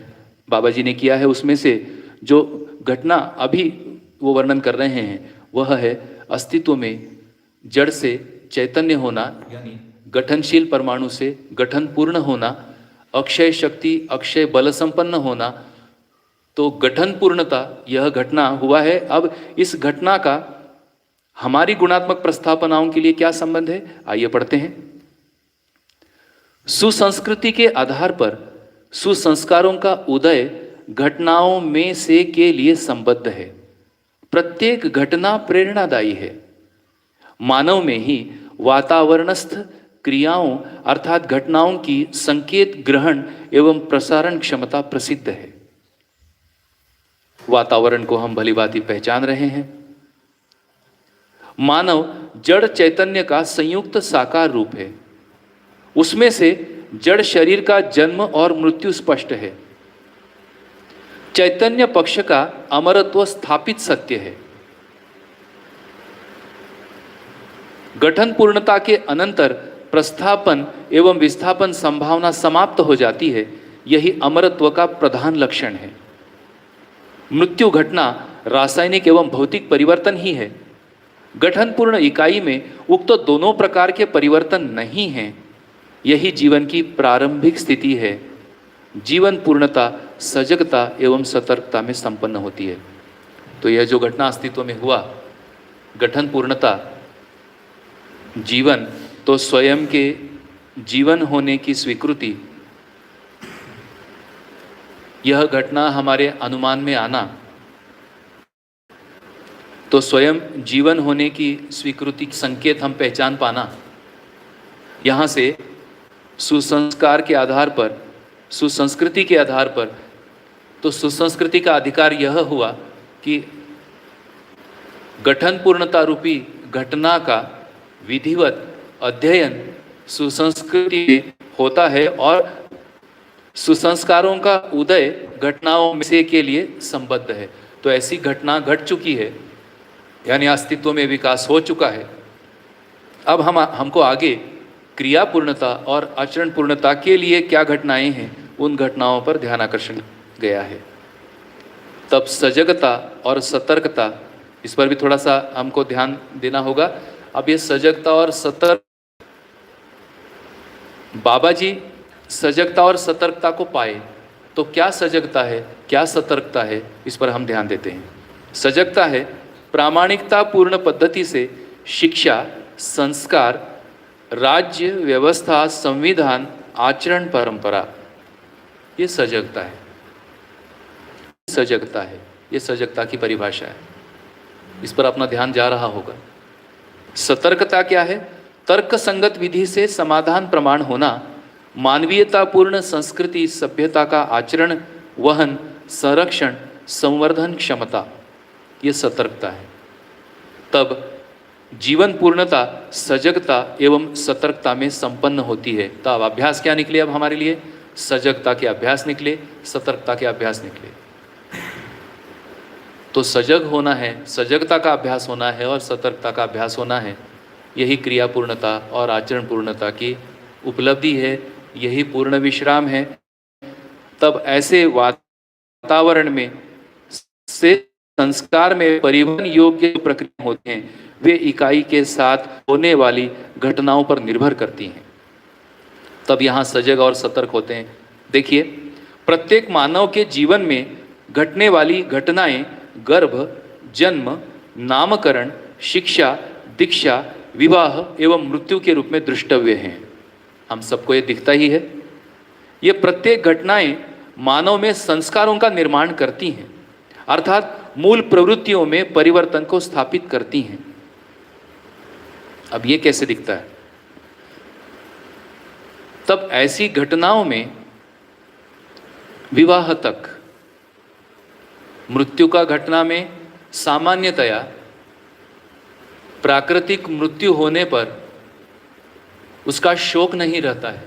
बाबा जी ने किया है। उसमें से जो घटना अभी वो वर्णन कर रहे हैं वह है अस्तित्व में जड़ से चैतन्य होना, यानी गठनशील परमाणु से गठन पूर्ण होना, अक्षय शक्ति अक्षय बल संपन्न होना। तो गठन पूर्णता यह घटना हुआ है। अब इस घटना का हमारी गुणात्मक प्रस्थापनाओं के लिए क्या संबंध है, आइए पढ़ते हैं। सुसंस्कृति के आधार पर सुसंस्कारों का उदय घटनाओं में से के लिए संबद्ध है। प्रत्येक घटना प्रेरणादायी है। मानव में ही वातावरणस्थ क्रियाओं अर्थात घटनाओं की संकेत ग्रहण एवं प्रसारण क्षमता प्रसिद्ध है। वातावरण को हम भलीभांति पहचान रहे हैं। मानव जड़ चैतन्य का संयुक्त साकार रूप है। उसमें से जड़ शरीर का जन्म और मृत्यु स्पष्ट है। चैतन्य पक्ष का अमरत्व स्थापित सत्य है। गठन पूर्णता के अनंतर प्रस्थापन एवं विस्थापन संभावना समाप्त हो जाती है। यही अमरत्व का प्रधान लक्षण है। मृत्यु घटना रासायनिक एवं भौतिक परिवर्तन ही है। गठन पूर्ण इकाई में उक्त दोनों प्रकार के परिवर्तन नहीं हैं। यही जीवन की प्रारंभिक स्थिति है। जीवन पूर्णता सजगता एवं सतर्कता में संपन्न होती है। तो यह जो घटना अस्तित्व में हुआ, गठन पूर्णता, जीवन, तो स्वयं के जीवन होने की स्वीकृति, यह घटना हमारे अनुमान में आना, तो स्वयं जीवन होने की स्वीकृति संकेत हम पहचान पाना, यहाँ से सुसंस्कार के आधार पर, सुसंस्कृति के आधार पर, तो सुसंस्कृति का अधिकार यह हुआ कि गठन पूर्णता रूपी घटना का विधिवत अध्ययन सुसंस्कृति में होता है और सुसंस्कारों का उदय घटनाओं में से के लिए संबद्ध है। तो ऐसी घटना घट चुकी है, यानी अस्तित्व में विकास हो चुका है। अब हमको आगे क्रिया पूर्णता और आचरण पूर्णता के लिए क्या घटनाएं हैं, उन घटनाओं पर ध्यान आकर्षण गया है। तब सजगता और सतर्कता, इस पर भी थोड़ा सा हमको ध्यान देना होगा। अब ये सजगता और सतर्क, बाबा जी सजगता और सतर्कता को पाए, तो क्या सजगता है, क्या सतर्कता है, इस पर हम ध्यान देते हैं। सजगता है प्रामाणिकता पूर्ण पद्धति से शिक्षा, संस्कार, राज्य व्यवस्था, संविधान, आचरण, परंपरा, ये सजगता है। सजगता है, ये सजगता की परिभाषा है। इस पर अपना ध्यान जा रहा होगा। सतर्कता क्या है? तर्क संगत विधि से समाधान प्रमाण होना, मानवीयतापूर्ण संस्कृति सभ्यता का आचरण, वहन, संरक्षण, संवर्धन क्षमता, ये सतर्कता है। तब जीवन पूर्णता सजगता एवं सतर्कता में संपन्न होती है। तब अभ्यास क्या निकले अब हमारे लिए? सजगता के अभ्यास निकले, सतर्कता के अभ्यास निकले। तो सजग होना है, सजगता का अभ्यास होना है और सतर्कता का अभ्यास होना है। यही क्रिया पूर्णता और आचरण पूर्णता की उपलब्धि है। यही पूर्ण विश्राम है। तब ऐसे वातावरण में से संस्कार में परिवहन योग्य प्रक्रिया होते हैं, वे इकाई के साथ होने वाली घटनाओं पर निर्भर करती हैं। तब यहाँ सजग और सतर्क होते हैं। देखिए, प्रत्येक मानव के जीवन में घटने वाली घटनाएं गर्भ, जन्म, नामकरण, शिक्षा, दीक्षा, विवाह एवं मृत्यु के रूप में दृष्टव्य हैं। हम सबको ये दिखता ही है। ये प्रत्येक घटनाएं मानव में संस्कारों का निर्माण करती हैं, अर्थात मूल प्रवृत्तियों में परिवर्तन को स्थापित करती हैं। अब ये कैसे दिखता है? तब ऐसी घटनाओं में विवाह तक, मृत्यु का घटना में सामान्यतया प्राकृतिक मृत्यु होने पर उसका शोक नहीं रहता है,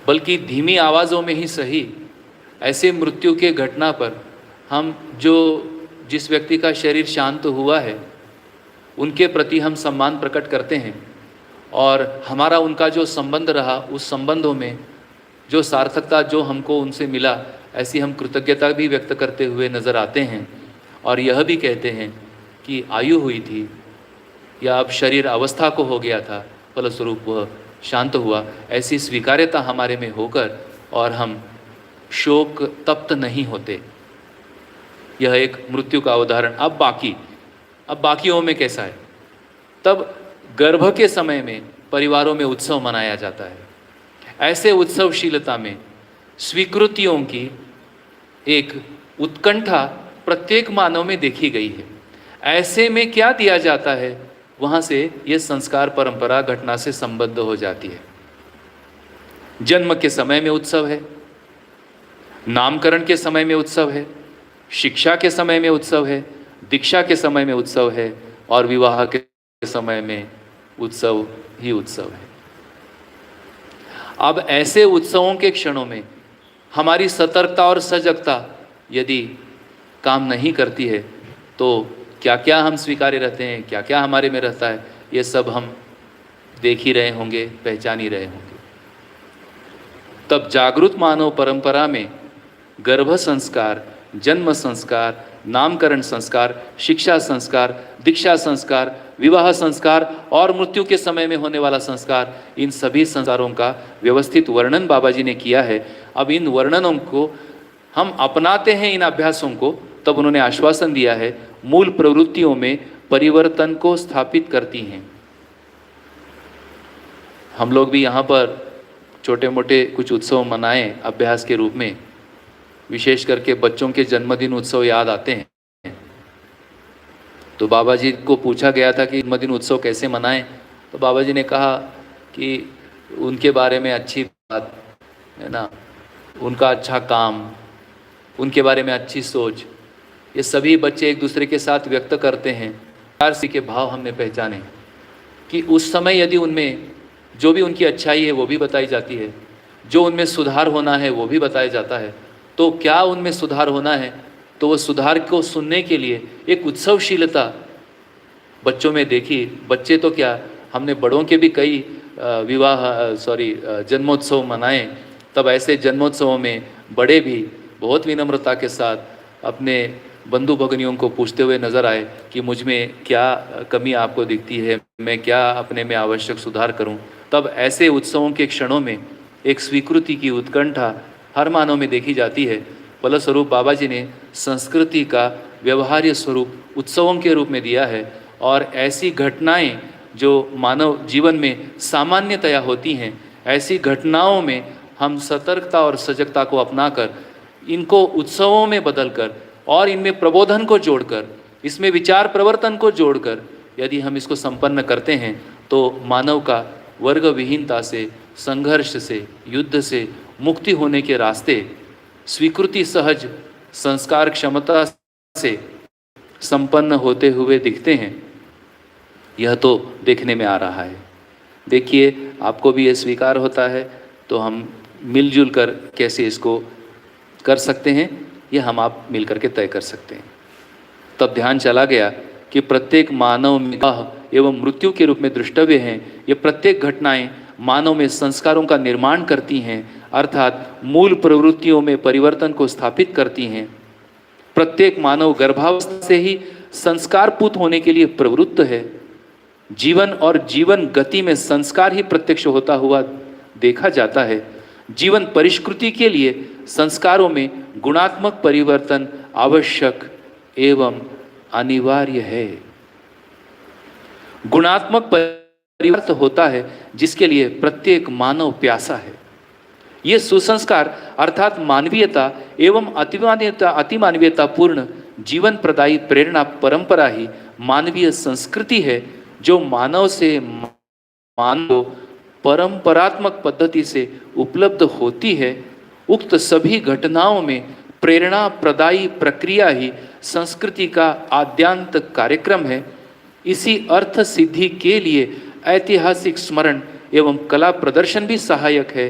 बल्कि धीमी आवाज़ों में ही सही ऐसे मृत्यु के घटना पर हम जिस व्यक्ति का शरीर शांत हुआ है उनके प्रति हम सम्मान प्रकट करते हैं, और हमारा उनका जो संबंध रहा उस संबंधों में जो सार्थकता जो हमको उनसे मिला, ऐसी हम कृतज्ञता भी व्यक्त करते हुए नज़र आते हैं। और यह भी कहते हैं कि आयु हुई थी या अब शरीर अवस्था को हो गया था, फलस्वरूप वह शांत हुआ, ऐसी स्वीकार्यता हमारे में होकर और हम शोक तप्त नहीं होते। यह एक मृत्यु का उदाहरण। अब बाकियों में कैसा है? तब गर्भ के समय में परिवारों में उत्सव मनाया जाता है। ऐसे उत्सवशीलता में स्वीकृतियों की एक उत्कंठा प्रत्येक मानव में देखी गई है। ऐसे में क्या दिया जाता है, वहाँ से ये संस्कार परंपरा घटना से संबद्ध हो जाती है। जन्म के समय में उत्सव है, नामकरण के समय में उत्सव है, शिक्षा के समय में उत्सव है, दीक्षा के समय में उत्सव है, और विवाह के समय में उत्सव ही उत्सव है। अब ऐसे उत्सवों के क्षणों में हमारी सतर्कता और सजगता यदि काम नहीं करती है तो क्या क्या हम स्वीकार्य रहते हैं, क्या क्या हमारे में रहता है, ये सब हम देख ही रहे होंगे, पहचान ही रहे होंगे। तब जागृत मानव परंपरा में गर्भ संस्कार, जन्म संस्कार, नामकरण संस्कार, शिक्षा संस्कार, दीक्षा संस्कार, विवाह संस्कार और मृत्यु के समय में होने वाला संस्कार, इन सभी संस्कारों का व्यवस्थित वर्णन बाबा जी ने किया है। अब इन वर्णनों को हम अपनाते हैं, इन अभ्यासों को, तब उन्होंने आश्वासन दिया है मूल प्रवृत्तियों में परिवर्तन को स्थापित करती हैं। हम लोग भी यहाँ पर छोटे मोटे कुछ उत्सव मनाएं अभ्यास के रूप में, विशेष करके बच्चों के जन्मदिन उत्सव याद आते हैं। तो बाबा जी को पूछा गया था कि जन्मदिन उत्सव कैसे मनाएं, तो बाबा जी ने कहा कि उनके बारे में अच्छी बात है ना, उनका अच्छा काम, उनके बारे में अच्छी सोच, ये सभी बच्चे एक दूसरे के साथ व्यक्त करते हैं। प्यार से के भाव हमने पहचाने कि उस समय यदि उनमें जो भी उनकी अच्छाई है वो भी बताई जाती है, जो उनमें सुधार होना है वो भी बताया जाता है। तो क्या उनमें सुधार होना है, तो वो सुधार को सुनने के लिए एक उत्सवशीलता बच्चों में देखी। बच्चे तो क्या, हमने बड़ों के भी कई जन्मोत्सव मनाए। तब ऐसे जन्मोत्सवों में बड़े भी बहुत विनम्रता के साथ अपने बंधु भगिनियों को पूछते हुए नजर आए कि मुझ में क्या कमी आपको दिखती है, मैं क्या अपने में आवश्यक सुधार करूं। तब ऐसे उत्सवों के क्षणों में एक स्वीकृति की उत्कंठा हर मानव में देखी जाती है। फलस्वरूप बाबा जी ने संस्कृति का व्यवहार्य स्वरूप उत्सवों के रूप में दिया है, और ऐसी घटनाएं जो मानव जीवन में सामान्यतया होती हैं, ऐसी घटनाओं में हम सतर्कता और सजगता को अपनाकर इनको उत्सवों में बदलकर और इनमें प्रबोधन को जोड़कर, इसमें विचार प्रवर्तन को जोड़कर यदि हम इसको संपन्न करते हैं तो मानव का वर्ग विहीनता से, संघर्ष से, युद्ध से मुक्ति होने के रास्ते स्वीकृति सहज संस्कार क्षमता से संपन्न होते हुए दिखते हैं। यह तो देखने में आ रहा है। देखिए, आपको भी ये स्वीकार होता है, तो हम मिलजुल कर कैसे इसको कर सकते हैं, ये हम आप मिलकर के तय कर सकते हैं। तब ध्यान चला गया कि प्रत्येक मानव में एवं मृत्यु के रूप में दृष्टव्य हैं। ये प्रत्येक घटनाएं मानव में संस्कारों का निर्माण करती हैं, अर्थात मूल प्रवृत्तियों में परिवर्तन को स्थापित करती हैं। प्रत्येक मानव गर्भावस्था से ही संस्कारपूत होने के लिए प्रवृत्त है। जीवन और जीवन गति में संस्कार ही प्रत्यक्ष होता हुआ देखा जाता है। जीवन परिष्कृति के लिए संस्कारों में गुणात्मक परिवर्तन आवश्यक एवं अनिवार्य है। गुणात्मक परिवर्तन होता है जिसके लिए प्रत्येक मानव प्यासा है। ये सुसंस्कार अर्थात मानवीयता एवं अतिमानवीयता पूर्ण जीवन प्रदायी प्रेरणा परंपरा ही मानवीय संस्कृति है, जो मानव से मानव परंपरात्मक पद्धति से उपलब्ध होती है। उक्त सभी घटनाओं में प्रेरणा प्रदायी प्रक्रिया ही संस्कृति का आद्यांत कार्यक्रम है। इसी अर्थ सिद्धि के लिए ऐतिहासिक स्मरण एवं कला प्रदर्शन भी सहायक है।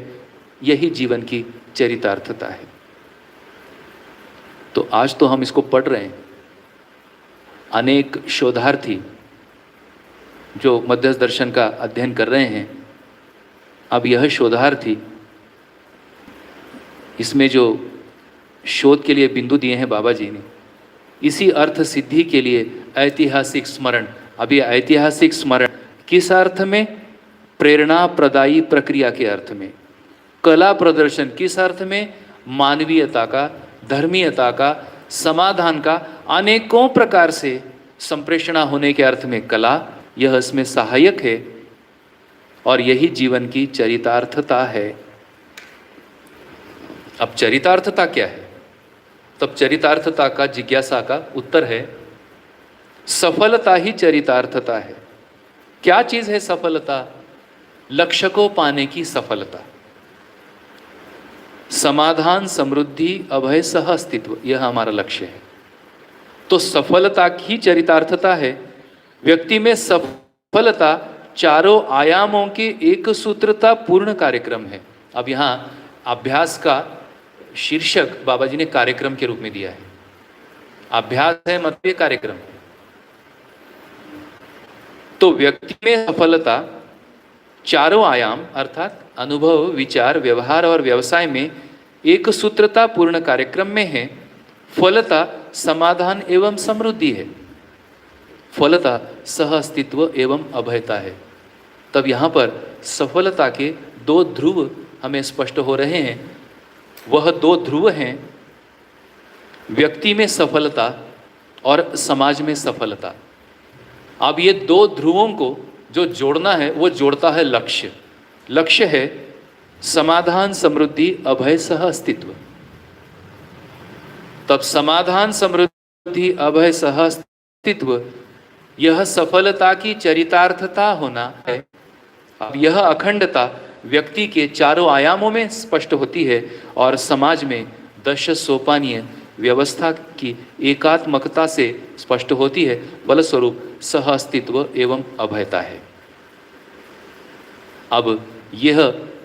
यही जीवन की चरितार्थता है। तो आज तो हम इसको पढ़ रहे हैं। अनेक शोधार्थी जो मध्यस्थ दर्शन का अध्ययन कर रहे हैं, अब यह शोधार्थी इसमें जो शोध के लिए बिंदु दिए हैं बाबा जी ने, इसी अर्थ सिद्धि के लिए ऐतिहासिक स्मरण। अब ये ऐतिहासिक स्मरण किस अर्थ में? प्रेरणा प्रदायी प्रक्रिया के अर्थ में। कला प्रदर्शन किस अर्थ में? मानवीयता का, धर्मीयता का, समाधान का अनेकों प्रकार से संप्रेषणा होने के अर्थ में कला, यह इसमें सहायक है और यही जीवन की चरितार्थता है। अब चरितार्थता क्या है? तब चरितार्थता का जिज्ञासा का उत्तर है सफलता ही चरितार्थता है। क्या चीज है सफलता? लक्ष्य को पाने की सफलता, समाधान, समृद्धि, अभय, सह अस्तित्व, यह हमारा लक्ष्य है। तो सफलता की चरितार्थता है। व्यक्ति में सफलता चारों आयामों के एक सूत्रता पूर्ण कार्यक्रम है। अब यहाँ अभ्यास का शीर्षक बाबा जी ने कार्यक्रम के रूप में दिया है। अभ्यास है मतलब ये कार्यक्रम। तो व्यक्ति में सफलता चारों आयाम अर्थात अनुभव, विचार, व्यवहार और व्यवसाय में एक सूत्रता पूर्ण कार्यक्रम में है। फलता समाधान एवं समृद्धि है। फलता सह अस्तित्व एवं अभयता है। तब यहाँ पर सफलता के दो ध्रुव हमें स्पष्ट हो रहे हैं। वह दो ध्रुव हैं व्यक्ति में सफलता और समाज में सफलता। अब ये दो ध्रुवों को जो जोड़ना है वो जोड़ता है लक्ष्य। लक्ष्य है समाधान, समृद्धि, अभय, सह अस्तित्व। तब समाधान, समृद्धि, अभय, सह अस्तित्व यह सफलता की चरितार्थता होना है। अब यह अखंडता व्यक्ति के चारों आयामों में स्पष्ट होती है और समाज में दश सोपानीय व्यवस्था की एकात्मकता से स्पष्ट होती है। फलस्वरूप सह अस्तित्व एवं अभयता है। अब यह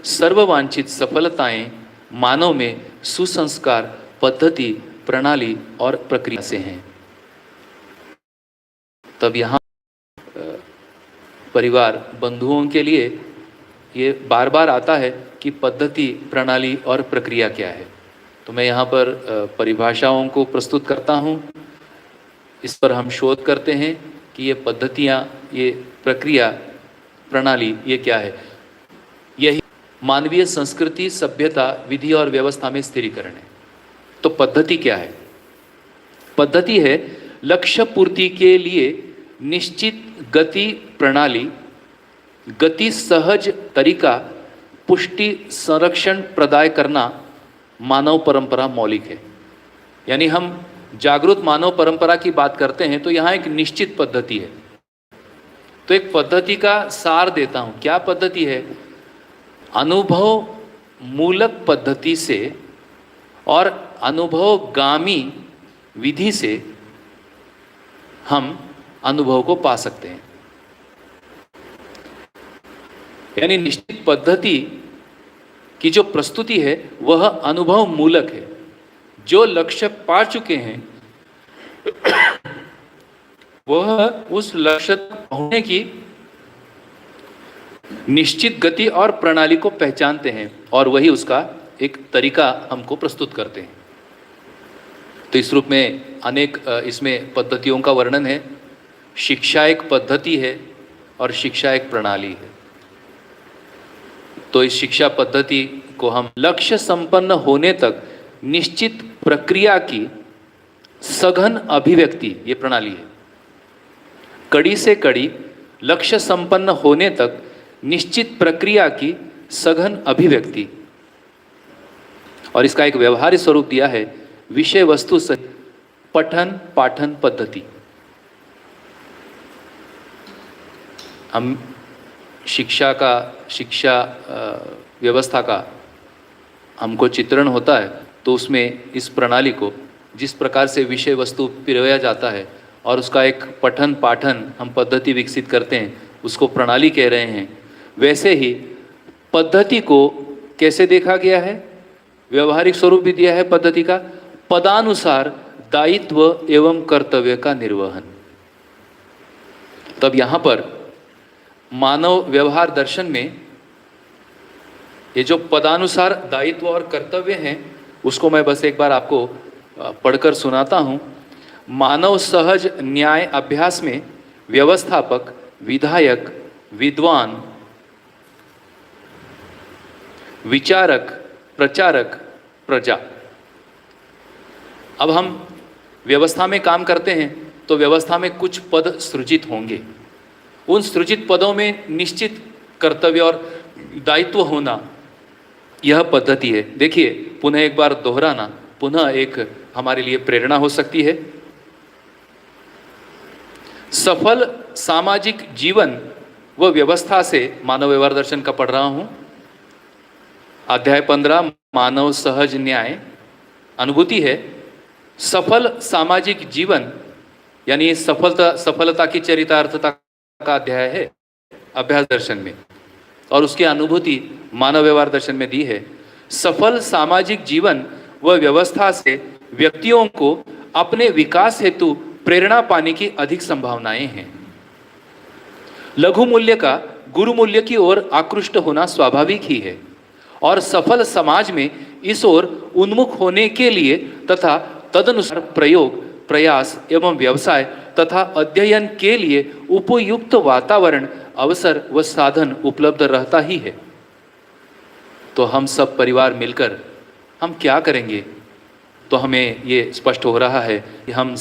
सर्ववांछित सफलताएं मानव में सुसंस्कार, पद्धति, प्रणाली और प्रक्रिया से हैं। तब यहाँ परिवार बंधुओं के लिए ये बार बार आता है कि पद्धति, प्रणाली और प्रक्रिया क्या है। तो मैं यहाँ पर परिभाषाओं को प्रस्तुत करता हूँ। इस पर हम शोध करते हैं कि ये पद्धतियाँ, ये प्रक्रिया, प्रणाली ये क्या है। यही मानवीय संस्कृति, सभ्यता, विधि और व्यवस्था में स्थिरीकरण है। तो पद्धति क्या है? पद्धति है लक्ष्य पूर्ति के लिए निश्चित गति प्रणाली, गति सहज तरीका, पुष्टि संरक्षण प्रदाय करना मानव परंपरा मौलिक है। यानी हम जागृत मानव परंपरा की बात करते हैं तो यहाँ एक निश्चित पद्धति है। तो एक पद्धति का सार देता हूँ। क्या पद्धति है? अनुभव मूलक पद्धति से और अनुभवगामी विधि से हम अनुभव को पा सकते हैं। यानी निश्चित पद्धति की जो प्रस्तुति है वह अनुभव मूलक है। जो लक्ष्य पा चुके हैं वह उस लक्ष्य तक पहुंचने की निश्चित गति और प्रणाली को पहचानते हैं और वही उसका एक तरीका हमको प्रस्तुत करते हैं। तो इस रूप में अनेक इसमें पद्धतियों का वर्णन है। शिक्षा एक पद्धति है और शिक्षा एक प्रणाली है। तो इस शिक्षा पद्धति को हम लक्ष्य संपन्न होने तक निश्चित प्रक्रिया की सघन अभिव्यक्ति, ये प्रणाली है। कड़ी से कड़ी लक्ष्य संपन्न होने तक निश्चित प्रक्रिया की सघन अभिव्यक्ति, और इसका एक व्यवहारिक स्वरूप दिया है विषय वस्तु सहित पठन पाठन पद्धति। हम शिक्षा व्यवस्था का हमको चित्रण होता है तो उसमें इस प्रणाली को जिस प्रकार से विषय वस्तु पिरोया जाता है और उसका एक पठन पाठन हम पद्धति विकसित करते हैं उसको प्रणाली कह रहे हैं। वैसे ही पद्धति को कैसे देखा गया है, व्यवहारिक स्वरूप भी दिया है पद्धति का, पदानुसार दायित्व एवं कर्तव्य का निर्वहन। तब यहाँ पर मानव व्यवहार दर्शन में ये जो पदानुसार दायित्व और कर्तव्य हैं उसको मैं बस एक बार आपको पढ़कर सुनाता हूँ। मानव सहज न्याय अभ्यास में व्यवस्थापक, विधायक, विद्वान, विचारक, प्रचारक, प्रजा। अब हम व्यवस्था में काम करते हैं तो व्यवस्था में कुछ पद सृजित होंगे। उन सृजित पदों में निश्चित कर्तव्य और दायित्व होना, यह पद्धति है। देखिए, पुनः एक बार दोहराना पुनः एक हमारे लिए प्रेरणा हो सकती है। सफल सामाजिक जीवन व व्यवस्था से मानव व्यवहार दर्शन का पढ़ रहा हूं। अध्याय 15 मानव सहज न्याय अनुभूति है। सफल सामाजिक जीवन यानी सफलता की चरितार्थता का अध्याय है अभ्यास दर्शन में, और उसकी अनुभूति मानव व्यवहार दर्शन में दी है। सफल सामाजिक जीवन व व्यवस्था से व्यक्तियों को अपने विकास हेतु प्रेरणा पाने की अधिक संभावनाएं हैं। लघु मूल्य का गुरु मूल्य की ओर आकृष्ट होना स्वाभाविक ही है, और सफल समाज में इस ओर उन्मुख होने के लिए तथा तदनुसार प्रयोग, प्रयास एवं व्यवसाय तथा अध्ययन के लिए उपयुक्त वातावरण, अवसर व साधन उपलब्ध रहता ही है। तो हम सब परिवार मिलकर हम क्या करेंगे, तो हमें ये स्पष्ट हो रहा है कि हम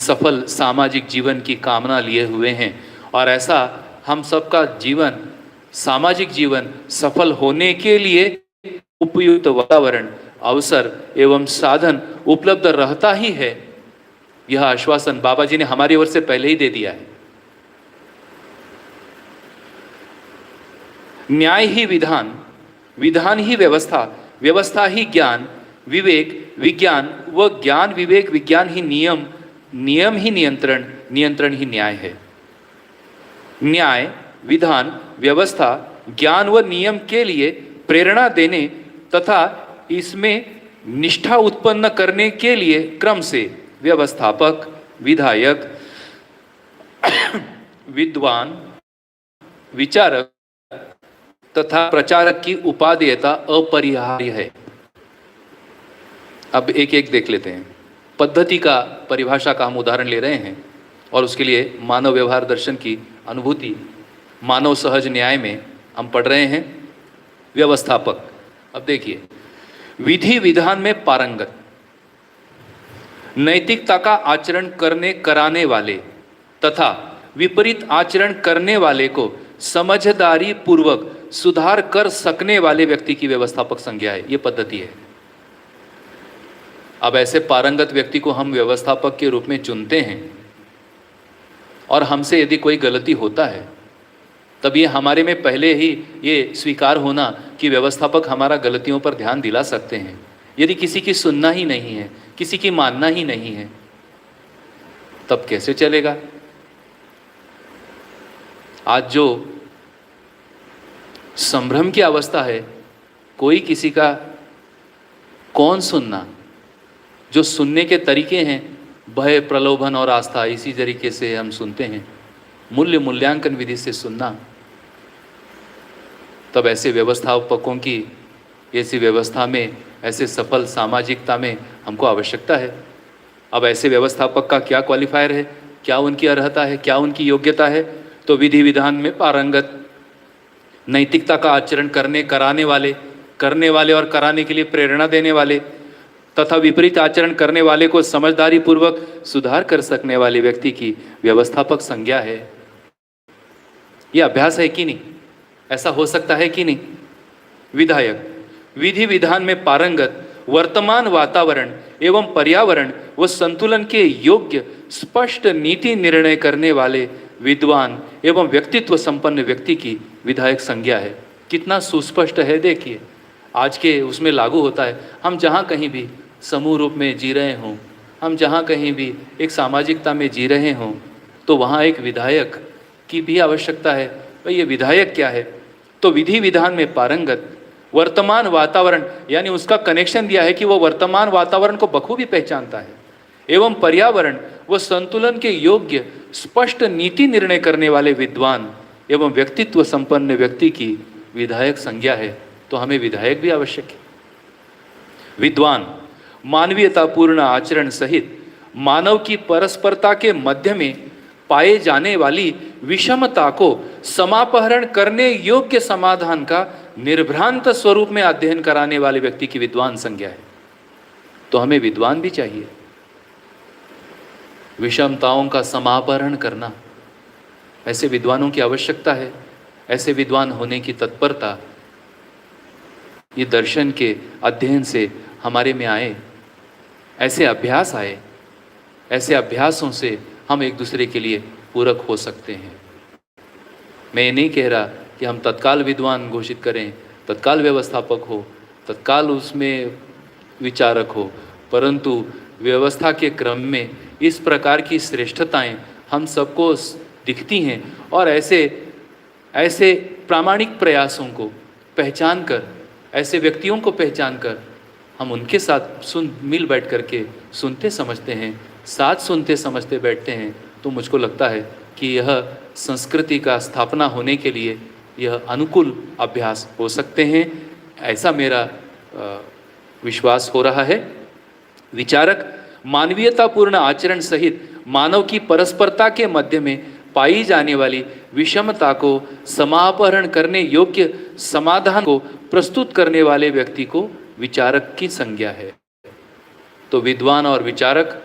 सफल सामाजिक जीवन की कामना लिए हुए हैं, और ऐसा हम सबका जीवन, सामाजिक जीवन सफल होने के लिए उपयुक्त वातावरण, अवसर एवं साधन उपलब्ध रहता ही है। यह आश्वासन बाबा जी ने हमारी ओर से पहले ही दे दिया है। न्याय ही विधान, विधान ही व्यवस्था, व्यवस्था ही ज्ञान, विवेक विज्ञान व ज्ञान विवेक विज्ञान ही नियम, नियम ही नियंत्रण, नियंत्रण ही न्याय है। न्याय, विधान, व्यवस्था, ज्ञान व नियम के लिए प्रेरणा देने तथा इसमें निष्ठा उत्पन्न करने के लिए क्रम से व्यवस्थापक, विधायक, विद्वान, विचारक तथा प्रचारक की उपादेयता अपरिहार्य है। अब एक एक देख लेते हैं। पद्धति का परिभाषा का हम उदाहरण ले रहे हैं, और उसके लिए मानव व्यवहार दर्शन की अनुभूति मानव सहज न्याय में हम पढ़ रहे हैं। व्यवस्थापक, अब देखिए, विधि विधान में पारंगत, नैतिकता का आचरण कराने वाले तथा विपरीत आचरण करने वाले को समझदारी पूर्वक सुधार कर सकने वाले व्यक्ति की व्यवस्थापक संज्ञा है। ये पद्धति है। अब ऐसे पारंगत व्यक्ति को हम व्यवस्थापक के रूप में चुनते हैं, और हमसे यदि कोई गलती होता है तब ये हमारे में पहले ही ये स्वीकार होना कि व्यवस्थापक हमारा गलतियों पर ध्यान दिला सकते हैं। यदि किसी की सुनना ही नहीं है, किसी की मानना ही नहीं है, तब कैसे चलेगा? आज जो संभ्रम की अवस्था है, कोई किसी का कौन सुनना, जो सुनने के तरीके हैं भय, प्रलोभन और आस्था, इसी तरीके से हम सुनते हैं। मूल्यांकन विधि से सुनना, तब ऐसे व्यवस्थापकों की ऐसी व्यवस्था में, ऐसे सफल सामाजिकता में हमको आवश्यकता है। अब ऐसे व्यवस्थापक का क्या क्वालिफायर है, क्या उनकी अर्हता है, क्या उनकी योग्यता है? तो विधि विधान में पारंगत, नैतिकता का आचरण कराने वाले और कराने के लिए प्रेरणा देने वाले तथा विपरीत आचरण करने वाले को समझदारी पूर्वक सुधार कर सकने वाले व्यक्ति की व्यवस्थापक संज्ञा है। यह अभ्यास है कि नहीं? ऐसा हो सकता है कि नहीं? विधायक विधि विधान में पारंगत, वर्तमान वातावरण एवं पर्यावरण व संतुलन के योग्य स्पष्ट नीति निर्णय करने वाले विद्वान एवं व्यक्तित्व संपन्न व्यक्ति की विधायक संज्ञा है। कितना सुस्पष्ट है देखिए, आज के उसमें लागू होता है। हम जहाँ कहीं भी समूह रूप में जी रहे हों, हम जहाँ कहीं भी एक सामाजिकता में जी रहे हों, तो वहाँ एक विधायक की भी आवश्यकता है। भाई ये विधायक क्या है? तो विधि विधान में पारंगत, वर्तमान वातावरण, यानी उसका कनेक्शन दिया है कि वो वर्तमान वातावरण को बखूबी पहचानता है, एवं पर्यावरण व संतुलन के योग्य स्पष्ट नीति निर्णय करने वाले विद्वान एवं व्यक्तित्व संपन्न व्यक्ति की विधायक संज्ञा है। तो हमें विधायक भी आवश्यक है। विद्वान मानवीयतापूर्ण आचरण सहित मानव की परस्परता के मध्य में पाए जाने वाली विषमता को समापहरण करने योग्य समाधान का निर्भ्रांत स्वरूप में अध्ययन कराने वाले व्यक्ति की विद्वान संज्ञा है। तो हमें विद्वान भी चाहिए। विषमताओं का समापहरण करना, ऐसे विद्वानों की आवश्यकता है। ऐसे विद्वान होने की तत्परता ये दर्शन के अध्ययन से हमारे में आए, ऐसे अभ्यास आए। ऐसे अभ्यासों से हम एक दूसरे के लिए पूरक हो सकते हैं। मैं ये नहीं कह रहा कि हम तत्काल विद्वान घोषित करें, तत्काल व्यवस्थापक हो, तत्काल उसमें विचारक हो, परंतु व्यवस्था के क्रम में इस प्रकार की श्रेष्ठताएं हम सबको दिखती हैं और ऐसे प्रामाणिक प्रयासों को पहचान कर, ऐसे व्यक्तियों को पहचान कर हम उनके साथ मिल बैठ करके सुनते समझते हैं, साथ सुनते समझते बैठते हैं, तो मुझको लगता है कि यह संस्कृति का स्थापना होने के लिए यह अनुकूल अभ्यास हो सकते हैं। ऐसा मेरा विश्वास हो रहा है। विचारक मानवीयतापूर्ण आचरण सहित मानव की परस्परता के मध्य में पाई जाने वाली विषमता को समापहरण करने योग्य समाधान को प्रस्तुत करने वाले व्यक्ति को विचारक की संज्ञा है। तो विद्वान और विचारक,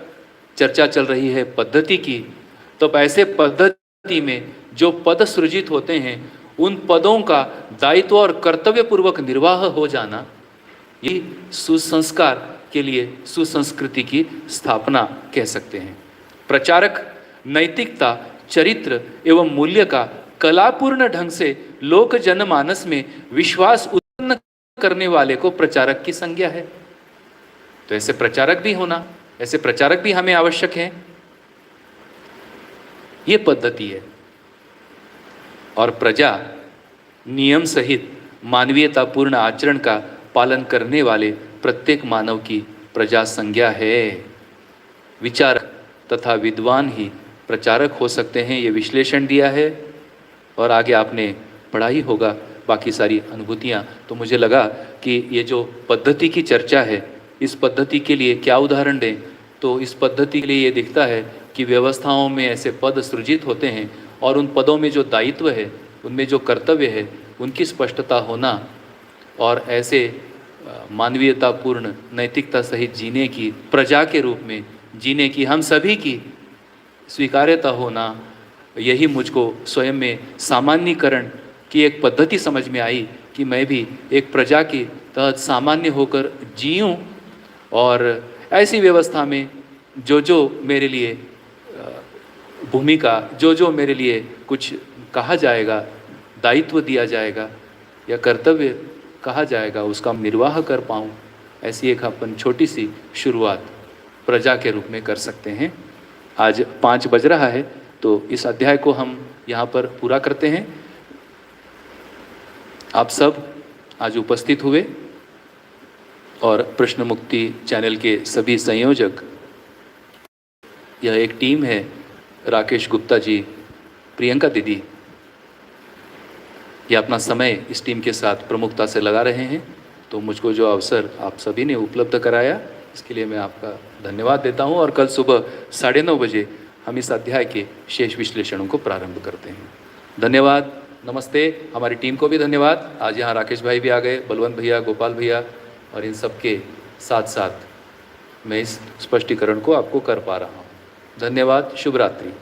चर्चा चल रही है पद्धति की, तो ऐसे पद्धति में जो पद सृजित होते हैं उन पदों का दायित्व और कर्तव्य पूर्वक निर्वाह हो जाना, ये सुसंस्कार के लिए सुसंस्कृति की स्थापना कह सकते हैं। प्रचारक नैतिकता, चरित्र एवं मूल्य का कलापूर्ण ढंग से लोक जनमानस में विश्वास उत्पन्न करने वाले को प्रचारक की संज्ञा है। तो ऐसे प्रचारक भी होना, ऐसे प्रचारक भी हमें आवश्यक हैं। ये पद्धति है। और प्रजा नियम सहित मानवीयतापूर्ण आचरण का पालन करने वाले प्रत्येक मानव की प्रजा संज्ञा है। विचारक तथा विद्वान ही प्रचारक हो सकते हैं, ये विश्लेषण दिया है। और आगे आपने पढ़ा ही होगा बाकी सारी अनुभूतियाँ। तो मुझे लगा कि ये जो पद्धति की चर्चा है, इस पद्धति के लिए क्या उदाहरण दें, तो इस पद्धति के लिए ये दिखता है कि व्यवस्थाओं में ऐसे पद सृजित होते हैं और उन पदों में जो दायित्व है, उनमें जो कर्तव्य है, उनकी स्पष्टता होना और ऐसे मानवीयतापूर्ण नैतिकता सहित जीने की, प्रजा के रूप में जीने की हम सभी की स्वीकार्यता होना, यही मुझको स्वयं में सामान्यीकरण की एक पद्धति समझ में आई कि मैं भी एक प्रजा के तहत सामान्य होकर जीऊँ और ऐसी व्यवस्था में जो मेरे लिए भूमिका, जो मेरे लिए कुछ कहा जाएगा, दायित्व दिया जाएगा या कर्तव्य कहा जाएगा, उसका निर्वाह कर पाऊँ। ऐसी एक अपन छोटी सी शुरुआत प्रजा के रूप में कर सकते हैं। आज 5 बज रहा है, तो इस अध्याय को हम यहाँ पर पूरा करते हैं। आप सब आज उपस्थित हुए और प्रश्न मुक्ति चैनल के सभी संयोजक, यह एक टीम है, राकेश गुप्ता जी, प्रियंका दीदी, ये अपना समय इस टीम के साथ प्रमुखता से लगा रहे हैं, तो मुझको जो अवसर आप सभी ने उपलब्ध कराया इसके लिए मैं आपका धन्यवाद देता हूँ। और कल सुबह 9:30 बजे हम इस अध्याय के शेष विश्लेषणों को प्रारंभ करते हैं। धन्यवाद, नमस्ते। हमारी टीम को भी धन्यवाद। आज यहाँ राकेश भाई भी आ गए, बलवंत भैया, गोपाल भैया, और इन सब के साथ साथ मैं इस स्पष्टीकरण को आपको कर पा रहा हूँ। धन्यवाद, शुभ रात्रि।